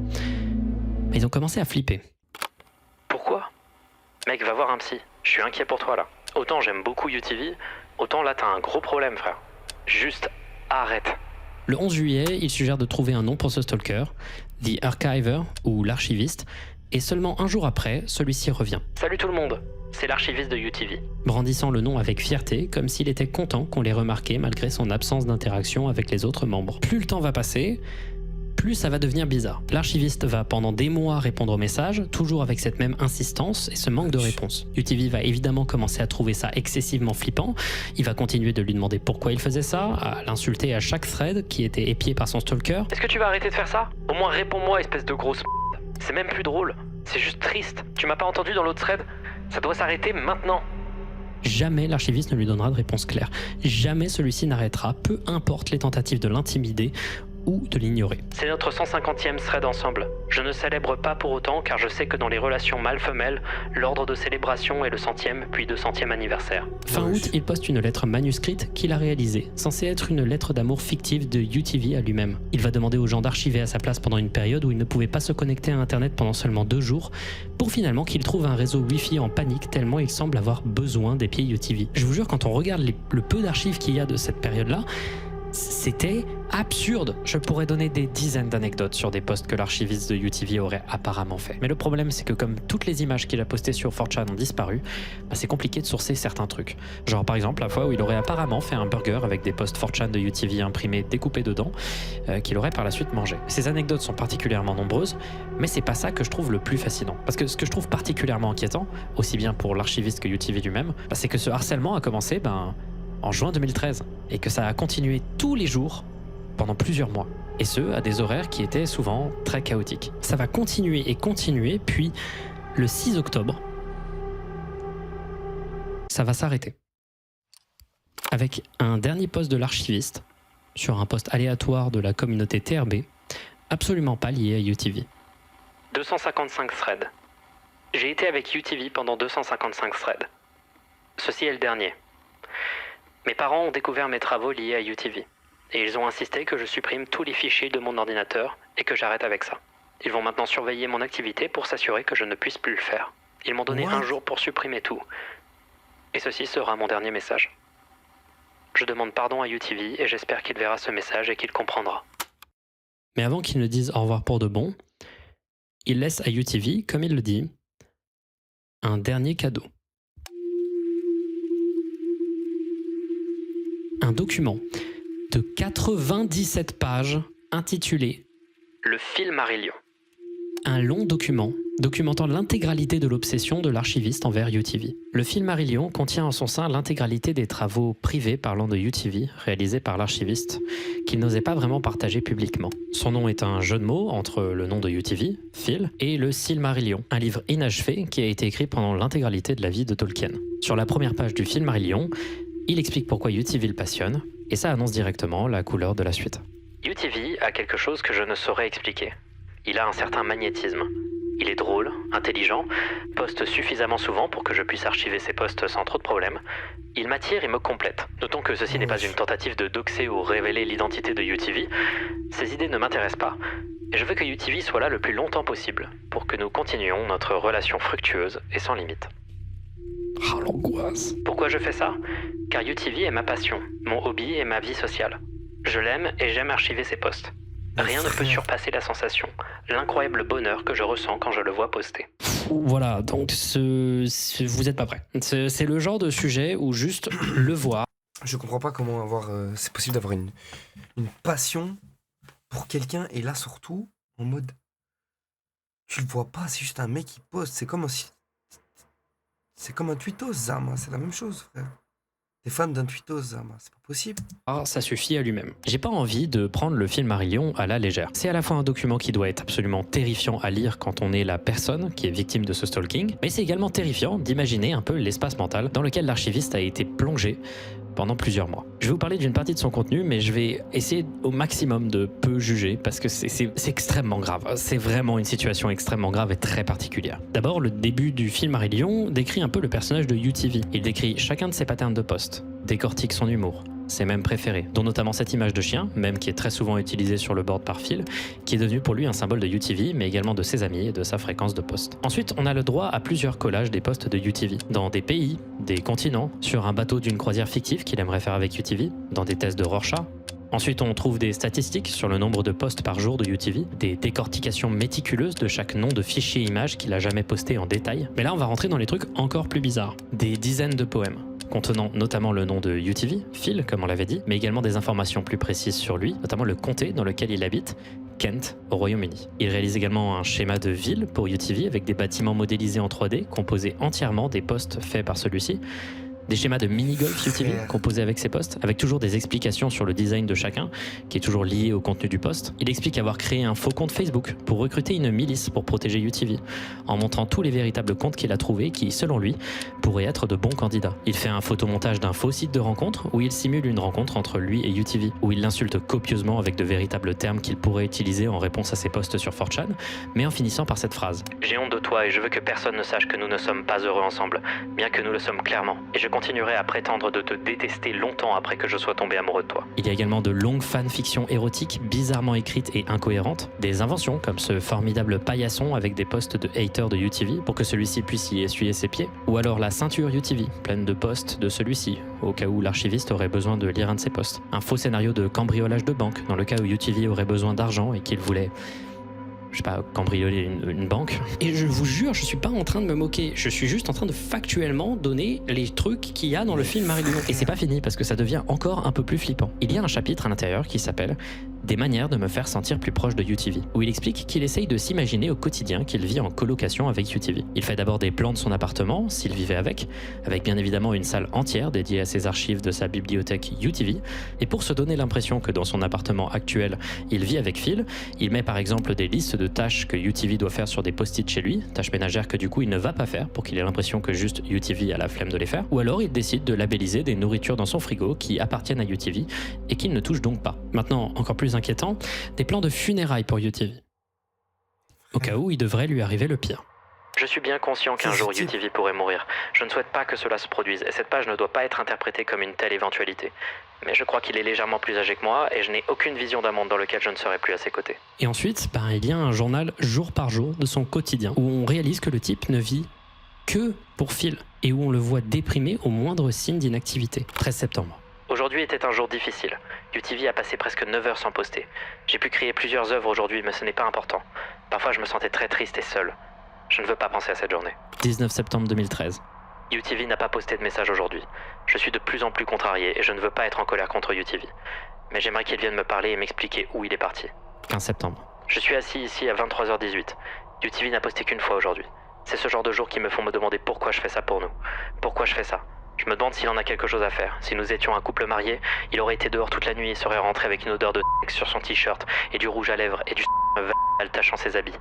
ils ont commencé à flipper. Pourquoi ? Mec, va voir un psy. Je suis inquiet pour toi là. Autant j'aime beaucoup UTV, autant là t'as un gros problème, frère. Juste arrête. Le 11 juillet, il suggère de trouver un nom pour ce stalker, The Archiver ou l'archiviste, et seulement un jour après, celui-ci revient. Salut tout le monde, c'est l'archiviste de UTV. Brandissant le nom avec fierté, comme s'il était content qu'on l'ait remarqué malgré son absence d'interaction avec les autres membres. Plus le temps va passer, plus ça va devenir bizarre. L'archiviste va pendant des mois répondre aux messages, toujours avec cette même insistance et ce manque de réponse. UTV va évidemment commencer à trouver ça excessivement flippant, il va continuer de lui demander pourquoi il faisait ça, à l'insulter à chaque thread qui était épié par son stalker. Est-ce que tu vas arrêter de faire ça ? Au moins réponds-moi, espèce de grosse m***. C'est même plus drôle, c'est juste triste. Tu m'as pas entendu dans l'autre thread ? Ça doit s'arrêter maintenant. Jamais l'archiviste ne lui donnera de réponse claire. Jamais celui-ci n'arrêtera, peu importe les tentatives de l'intimider ou de l'ignorer. C'est notre 150e thread ensemble. Je ne célèbre pas pour autant car je sais que dans les relations mâle-femelle, l'ordre de célébration est le 100e puis 200e anniversaire. Fin août, il poste une lettre manuscrite qu'il a réalisée, censée être une lettre d'amour fictive de UTV à lui-même. Il va demander aux gens d'archiver à sa place pendant une période où il ne pouvait pas se connecter à internet pendant seulement 2 jours, pour finalement qu'il trouve un réseau Wi-Fi en panique tellement il semble avoir besoin des pieds UTV. Je vous jure, quand on regarde le peu d'archives qu'il y a de cette période-là, c'était absurde. Je pourrais donner des dizaines d'anecdotes sur des posts que l'archiviste de UTV aurait apparemment fait. Mais le problème, c'est que comme toutes les images qu'il a postées sur 4chan ont disparu, c'est compliqué de sourcer certains trucs. Genre par exemple la fois où il aurait apparemment fait un burger avec des posts 4chan de UTV imprimés découpés dedans, qu'il aurait par la suite mangé. Ces anecdotes sont particulièrement nombreuses, mais c'est pas ça que je trouve le plus fascinant. Parce que ce que je trouve particulièrement inquiétant, aussi bien pour l'archiviste que UTV lui-même, c'est que ce harcèlement a commencé en juin 2013 et que ça a continué tous les jours pendant plusieurs mois. Et ce, à des horaires qui étaient souvent très chaotiques. Ça va continuer et continuer, puis le 6 octobre, ça va s'arrêter. Avec un dernier post de l'archiviste sur un post aléatoire de la communauté TRB, absolument pas lié à UTV. 255 threads. J'ai été avec UTV pendant 255 threads. Ceci est le dernier. Mes parents ont découvert mes travaux liés à UTV. Et ils ont insisté que je supprime tous les fichiers de mon ordinateur et que j'arrête avec ça. Ils vont maintenant surveiller mon activité pour s'assurer que je ne puisse plus le faire. Ils m'ont donné un jour pour supprimer tout. Et ceci sera mon dernier message. Je demande pardon à UTV et j'espère qu'il verra ce message et qu'il comprendra. Mais avant qu'il ne dise au revoir pour de bon, il laisse à UTV, comme il le dit, un dernier cadeau. Un document de 97 pages intitulé « Le Silmarillion ». Un long document documentant l'intégralité de l'obsession de l'archiviste envers UTV. Le Silmarillion contient en son sein l'intégralité des travaux privés parlant de UTV réalisés par l'archiviste, qu'il n'osait pas vraiment partager publiquement. Son nom est un jeu de mots entre le nom de UTV, Phil, et le Silmarillion, un livre inachevé qui a été écrit pendant l'intégralité de la vie de Tolkien. Sur la première page du Silmarillion, il explique pourquoi UTV le passionne, et ça annonce directement la couleur de la suite. UTV a quelque chose que je ne saurais expliquer. Il a un certain magnétisme. Il est drôle, intelligent, poste suffisamment souvent pour que je puisse archiver ses posts sans trop de problèmes. Il m'attire et me complète. Notons que ceci n'est pas une tentative de doxer ou révéler l'identité de UTV. Ces idées ne m'intéressent pas. Et je veux que UTV soit là le plus longtemps possible, pour que nous continuions notre relation fructueuse et sans limite. Ah, l'angoisse. Pourquoi je fais ça ? Car UTV est ma passion, mon hobby et ma vie sociale. Je l'aime et j'aime archiver ses posts. Rien ne peut surpasser la sensation, l'incroyable bonheur que je ressens quand je le vois poster. Voilà, donc vous êtes pas prêts. C'est le genre de sujet où juste le voir. Je comprends pas comment avoir. C'est possible d'avoir une passion pour quelqu'un et là surtout en mode. Tu le vois pas, c'est juste un mec qui poste. C'est comme un tweetos, Zama, c'est la même chose, frère. T'es fan d'un tweetos, Zama, c'est pas possible. Ah, ça suffit à lui-même. J'ai pas envie de prendre le Silmarillion à la légère. C'est à la fois un document qui doit être absolument terrifiant à lire quand on est la personne qui est victime de ce stalking, mais c'est également terrifiant d'imaginer un peu l'espace mental dans lequel l'archiviste a été plongé pendant plusieurs mois. Je vais vous parler d'une partie de son contenu, mais je vais essayer au maximum de peu juger parce que c'est extrêmement grave. C'est vraiment une situation extrêmement grave et très particulière. D'abord, le début du Silmarillion décrit un peu le personnage de UTV. Il décrit chacun de ses patterns de poste, décortique son humour, ses mèmes préférés, dont notamment cette image de chien, même qui est très souvent utilisée sur le board par Phil, qui est devenu pour lui un symbole de UTV, mais également de ses amis et de sa fréquence de poste. Ensuite, on a le droit à plusieurs collages des posts de UTV, dans des pays, des continents, sur un bateau d'une croisière fictive qu'il aimerait faire avec UTV, dans des tests de Rorschach. Ensuite, on trouve des statistiques sur le nombre de posts par jour de UTV, des décortications méticuleuses de chaque nom de fichier image qu'il a jamais posté en détail. Mais là, on va rentrer dans les trucs encore plus bizarres. Des dizaines de poèmes, contenant notamment le nom de UTV, Phil, comme on l'avait dit, mais également des informations plus précises sur lui, notamment le comté dans lequel il habite, Kent, au Royaume-Uni. Il réalise également un schéma de ville pour UTV avec des bâtiments modélisés en 3D, composés entièrement des posts faits par celui-ci. Des schémas de mini-golf UTV composés avec ses posts, avec toujours des explications sur le design de chacun, qui est toujours lié au contenu du post. Il explique avoir créé un faux compte Facebook pour recruter une milice pour protéger UTV, en montrant tous les véritables comptes qu'il a trouvés qui, selon lui, pourraient être de bons candidats. Il fait un photomontage d'un faux site de rencontre où il simule une rencontre entre lui et UTV, où il l'insulte copieusement avec de véritables termes qu'il pourrait utiliser en réponse à ses posts sur 4chan, mais en finissant par cette phrase. « J'ai honte de toi et je veux que personne ne sache que nous ne sommes pas heureux ensemble, bien que nous le sommes clairement, et je continuerai à prétendre de te détester longtemps après que je sois tombé amoureux de toi. » Il y a également de longues fanfictions érotiques bizarrement écrites et incohérentes, des inventions comme ce formidable paillasson avec des posts de haters de UTV pour que celui-ci puisse y essuyer ses pieds, ou alors la ceinture UTV pleine de posts de celui-ci, au cas où l'archiviste aurait besoin de lire un de ses posts. Un faux scénario de cambriolage de banque dans le cas où UTV aurait besoin d'argent et qu'il voulait cambrioler une banque. Et je vous jure, je suis pas en train de me moquer, je suis juste en train de factuellement donner les trucs qu'il y a dans le Silmarillion. Et c'est pas fini parce que ça devient encore un peu plus flippant. Il y a un chapitre à l'intérieur qui s'appelle Des manières de me faire sentir plus proche de UTV, où il explique qu'il essaye de s'imaginer au quotidien qu'il vit en colocation avec UTV. Il fait d'abord des plans de son appartement, s'il vivait avec bien évidemment une salle entière dédiée à ses archives de sa bibliothèque UTV, et pour se donner l'impression que dans son appartement actuel, il vit avec Phil, il met par exemple des listes de tâches que UTV doit faire sur des post-it chez lui, tâches ménagères que du coup il ne va pas faire pour qu'il ait l'impression que juste UTV a la flemme de les faire, ou alors il décide de labelliser des nourritures dans son frigo qui appartiennent à UTV et qu'il ne touche donc pas. Maintenant, encore plus inquiétant, des plans de funérailles pour UTV. Au cas où il devrait lui arriver le pire. Je suis bien conscient qu'un jour UTV pourrait mourir. Je ne souhaite pas que cela se produise, et cette page ne doit pas être interprétée comme une telle éventualité. Mais je crois qu'il est légèrement plus âgé que moi, et je n'ai aucune vision d'un monde dans lequel je ne serai plus à ses côtés. Et ensuite, il y a un journal jour par jour de son quotidien, où on réalise que le type ne vit que pour Phil, et où on le voit déprimé au moindre signe d'inactivité. 13 septembre. Aujourd'hui était un jour difficile. UTV a passé presque 9 heures sans poster. J'ai pu créer plusieurs œuvres aujourd'hui, mais ce n'est pas important. Parfois, je me sentais très triste et seul. Je ne veux pas penser à cette journée. 19 septembre 2013. UTV n'a pas posté de message aujourd'hui. Je suis de plus en plus contrarié et je ne veux pas être en colère contre UTV. Mais j'aimerais qu'il vienne me parler et m'expliquer où il est parti. 15 septembre. Je suis assis ici à 23h18. UTV n'a posté qu'une fois aujourd'hui. C'est ce genre de jours qui me font me demander pourquoi je fais ça pour nous. Pourquoi je fais ça ? Je me demande s'il en a quelque chose à faire. Si nous étions un couple marié, il aurait été dehors toute la nuit et serait rentré avec une odeur de sur son t-shirt et du rouge à lèvres et du tachant ses habits.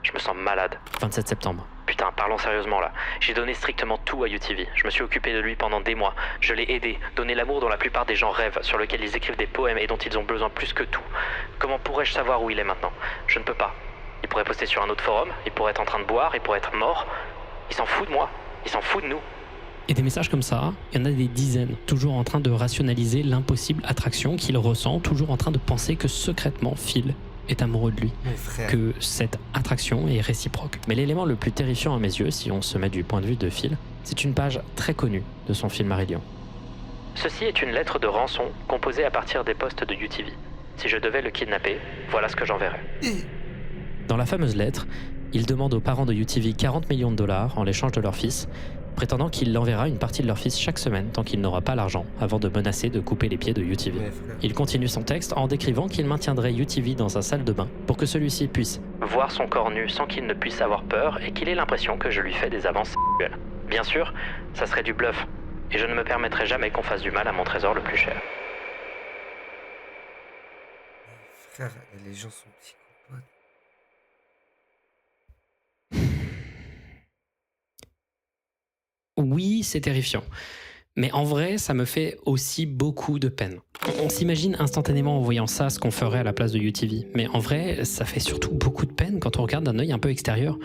Je me sens malade. 27 septembre. Putain, parlons sérieusement là. J'ai donné strictement tout à UTV. Je me suis occupé de lui pendant des mois. Je l'ai aidé, donné l'amour dont la plupart des gens rêvent, sur lequel ils écrivent des poèmes et dont ils ont besoin plus que tout. Comment pourrais-je savoir où il est maintenant ? Je ne peux pas. Il pourrait poster sur un autre forum, il pourrait être en train de boire, il pourrait être mort. Il s'en fout de moi, il s'en fout de nous. Et des messages comme ça, il y en a des dizaines, toujours en train de rationaliser l'impossible attraction qu'il ressent, toujours en train de penser que secrètement Phil est amoureux de lui, que cette attraction est réciproque. Mais l'élément le plus terrifiant à mes yeux, si on se met du point de vue de Phil, c'est une page très connue de son film Marillion. Ceci est une lettre de rançon composée à partir des posts de UTV. Si je devais le kidnapper, voilà ce que j'enverrais. Dans la fameuse lettre, il demande aux parents de UTV 40 millions de dollars en l'échange de leur fils, prétendant qu'il enverra une partie de leur fils chaque semaine tant qu'il n'aura pas l'argent, avant de menacer de couper les pieds de UTV. Il continue son texte en décrivant qu'il maintiendrait UTV dans sa salle de bain pour que celui-ci puisse voir son corps nu sans qu'il ne puisse avoir peur et qu'il ait l'impression que je lui fais des avances sexuelles. Bien sûr, ça serait du bluff, et je ne me permettrai jamais qu'on fasse du mal à mon trésor le plus cher. Frère, les gens sont psychopathes. Oui, c'est terrifiant. Mais en vrai, ça me fait aussi beaucoup de peine. On s'imagine instantanément en voyant ça ce qu'on ferait à la place de UTV. Mais en vrai, ça fait surtout beaucoup de peine quand on regarde d'un œil un peu extérieur.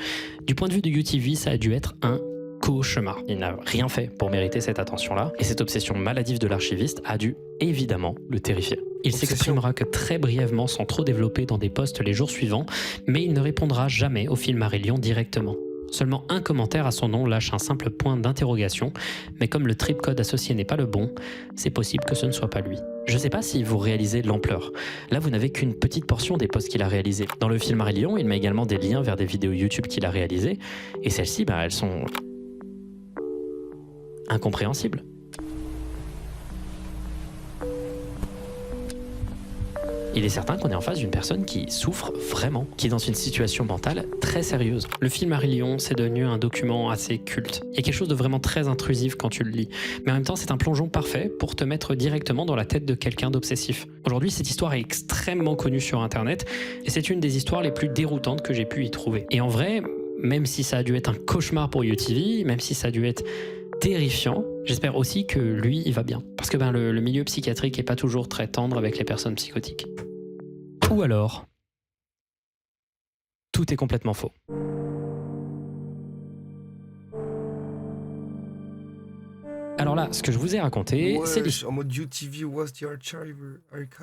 Du point de vue de UTV, ça a dû être un cauchemar. Il n'a rien fait pour mériter cette attention-là. Et cette obsession maladive de l'archiviste a dû évidemment le terrifier. Il s'exprimera que très brièvement sans trop développer dans des posts les jours suivants, mais il ne répondra jamais au film Marillion directement. Seulement un commentaire à son nom lâche un simple point d'interrogation, mais comme le trip code associé n'est pas le bon, c'est possible que ce ne soit pas lui. Je sais pas si vous réalisez l'ampleur. Là, vous n'avez qu'une petite portion des posts qu'il a réalisés. Dans le film Marillion, il met également des liens vers des vidéos YouTube qu'il a réalisées, et celles-ci, elles sont incompréhensibles. Il est certain qu'on est en face d'une personne qui souffre vraiment, qui est dans une situation mentale très sérieuse. Le film Marillion, c'est devenu un document assez culte. Il y a quelque chose de vraiment très intrusif quand tu le lis. Mais en même temps, c'est un plongeon parfait pour te mettre directement dans la tête de quelqu'un d'obsessif. Aujourd'hui, cette histoire est extrêmement connue sur Internet, et c'est une des histoires les plus déroutantes que j'ai pu y trouver. Et en vrai, même si ça a dû être un cauchemar pour UTV, même si ça a dû être terrifiant, j'espère aussi que lui, il va bien. Parce que le milieu psychiatrique est pas toujours très tendre avec les personnes psychotiques. Ou alors, tout est complètement faux. Alors là, ce que je vous ai raconté, c'est en mode UTV was the archiver,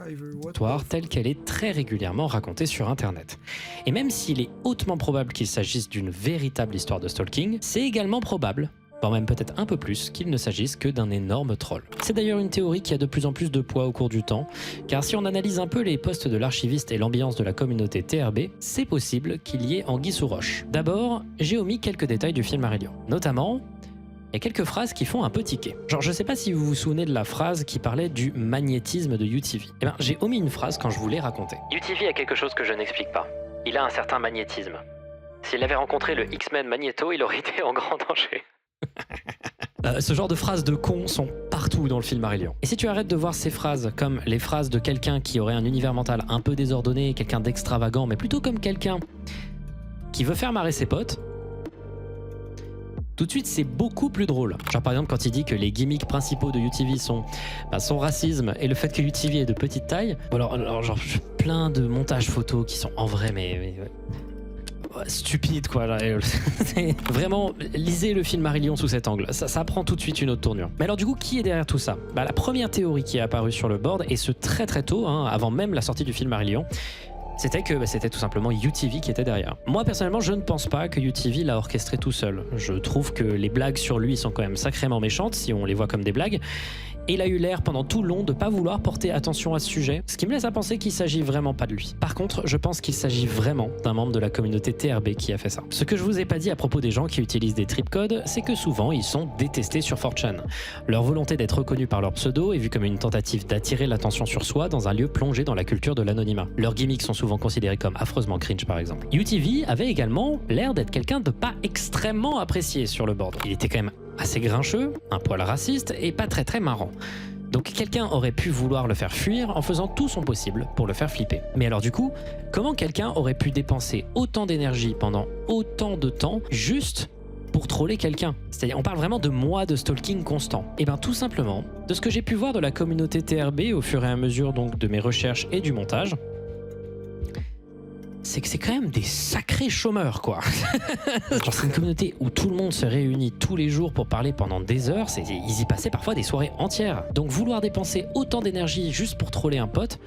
l'histoire telle qu'elle est très régulièrement racontée sur Internet. Et même s'il est hautement probable qu'il s'agisse d'une véritable histoire de stalking, c'est également probable, voire même peut-être un peu plus, qu'il ne s'agisse que d'un énorme troll. C'est d'ailleurs une théorie qui a de plus en plus de poids au cours du temps, car si on analyse un peu les posts de l'archiviste et l'ambiance de la communauté TRB, c'est possible qu'il y ait anguille sous roche. D'abord, j'ai omis quelques détails du film Marillion, notamment il y a quelques phrases qui font un peu tiquer. Genre, je sais pas si vous vous souvenez de la phrase qui parlait du magnétisme de UTV. Eh ben, j'ai omis une phrase quand je voulais raconter. UTV a quelque chose que je n'explique pas. Il a un certain magnétisme. S'il avait rencontré le X-Men Magneto, il aurait été en grand danger. Ce genre de phrases de cons sont partout dans le film Marillion. Et si tu arrêtes de voir ces phrases comme les phrases de quelqu'un qui aurait un univers mental un peu désordonné, quelqu'un d'extravagant, mais plutôt comme quelqu'un qui veut faire marrer ses potes, tout de suite c'est beaucoup plus drôle. Genre par exemple quand il dit que les gimmicks principaux de UTV sont son racisme et le fait que UTV est de petite taille, alors genre plein de montages photos qui sont en vrai mais stupide quoi. Vraiment, lisez le film Marillion sous cet angle, ça prend tout de suite une autre tournure. Mais alors du coup, qui est derrière tout ça? La première théorie qui est apparue sur le board, et ce très très tôt, avant même la sortie du film Marillion, c'était que c'était tout simplement UTV qui était derrière. Moi personnellement, je ne pense pas que UTV l'a orchestré tout seul. Je trouve que les blagues sur lui sont quand même sacrément méchantes si on les voit comme des blagues. Et il a eu l'air pendant tout le long de pas vouloir porter attention à ce sujet, ce qui me laisse à penser qu'il s'agit vraiment pas de lui. Par contre, je pense qu'il s'agit vraiment d'un membre de la communauté TRB qui a fait ça. Ce que je vous ai pas dit à propos des gens qui utilisent des tripcodes, c'est que souvent ils sont détestés sur 4chan. Leur volonté d'être reconnus par leur pseudo est vue comme une tentative d'attirer l'attention sur soi dans un lieu plongé dans la culture de l'anonymat. Leurs gimmicks sont souvent considérés comme affreusement cringe par exemple. UTV avait également l'air d'être quelqu'un de pas extrêmement apprécié sur le board. Il était quand même assez grincheux, un poil raciste et pas très très marrant. Donc quelqu'un aurait pu vouloir le faire fuir en faisant tout son possible pour le faire flipper. Mais alors du coup, comment quelqu'un aurait pu dépenser autant d'énergie pendant autant de temps juste pour troller quelqu'un? C'est-à-dire, on parle vraiment de mois de stalking constant. Et bien tout simplement, de ce que j'ai pu voir de la communauté TRB au fur et à mesure donc de mes recherches et du montage, c'est que c'est quand même des sacrés chômeurs quoi. Genre c'est une communauté où tout le monde se réunit tous les jours pour parler pendant des heures, ils y passaient parfois des soirées entières. Donc vouloir dépenser autant d'énergie juste pour troller un pote,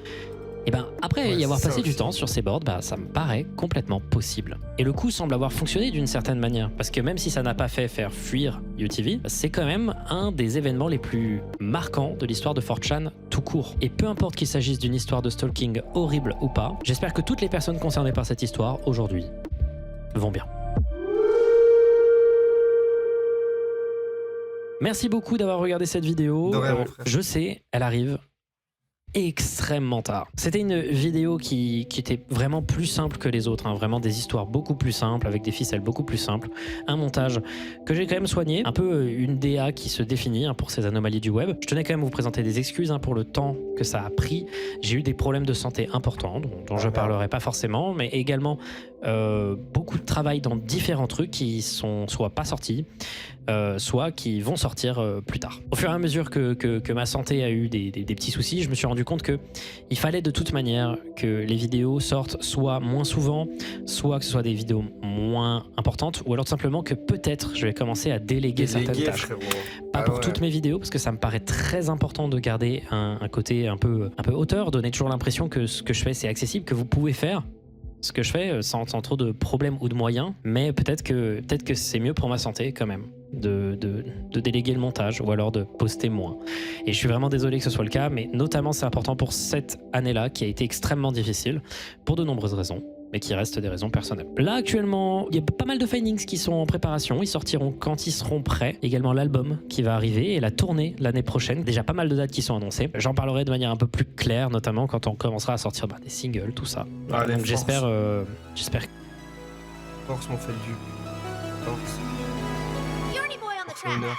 et ben après y avoir passé du temps sur ces boards, ça me paraît complètement possible. Et le coup semble avoir fonctionné d'une certaine manière, parce que même si ça n'a pas fait faire fuir UTV, c'est quand même un des événements les plus marquants de l'histoire de 4chan tout court. Et peu importe qu'il s'agisse d'une histoire de stalking horrible ou pas, j'espère que toutes les personnes concernées par cette histoire aujourd'hui vont bien. Merci beaucoup d'avoir regardé cette vidéo. De rien, mon frère. Je sais, elle arrive extrêmement tard. C'était une vidéo qui était vraiment plus simple que les autres, vraiment des histoires beaucoup plus simples, avec des ficelles beaucoup plus simples, un montage que j'ai quand même soigné, un peu une DA qui se définit pour ces anomalies du web. Je tenais quand même à vous présenter des excuses pour le temps que ça a pris. J'ai eu des problèmes de santé importants, dont je parlerai pas forcément, mais également beaucoup de travail dans différents trucs qui sont soit pas sortis, soit qui vont sortir plus tard. Au fur et à mesure que ma santé a eu des petits soucis, je me suis rendu compte que il fallait de toute manière que les vidéos sortent soit moins souvent, soit que ce soit des vidéos moins importantes, ou alors tout simplement que peut-être je vais commencer à déléguer certaines tâches. Frérot. Pas pour toutes mes vidéos, parce que ça me paraît très important de garder un côté un peu hauteur, donner toujours l'impression que ce que je fais c'est accessible, que vous pouvez faire ce que je fais sans trop de problèmes ou de moyens, mais peut-être que c'est mieux pour ma santé quand même de déléguer le montage ou alors de poster moins. Et je suis vraiment désolé que ce soit le cas, mais notamment c'est important pour cette année-là qui a été extrêmement difficile pour de nombreuses raisons, mais qui restent des raisons personnelles. Là actuellement, il y a pas mal de findings qui sont en préparation, ils sortiront quand ils seront prêts. Également l'album qui va arriver et la tournée l'année prochaine. Déjà pas mal de dates qui sont annoncées. J'en parlerai de manière un peu plus claire, notamment quand on commencera à sortir des singles, tout ça. Allez, Donc j'espère. Force mon fait du. Force. Yoni boy on the track. Honneur.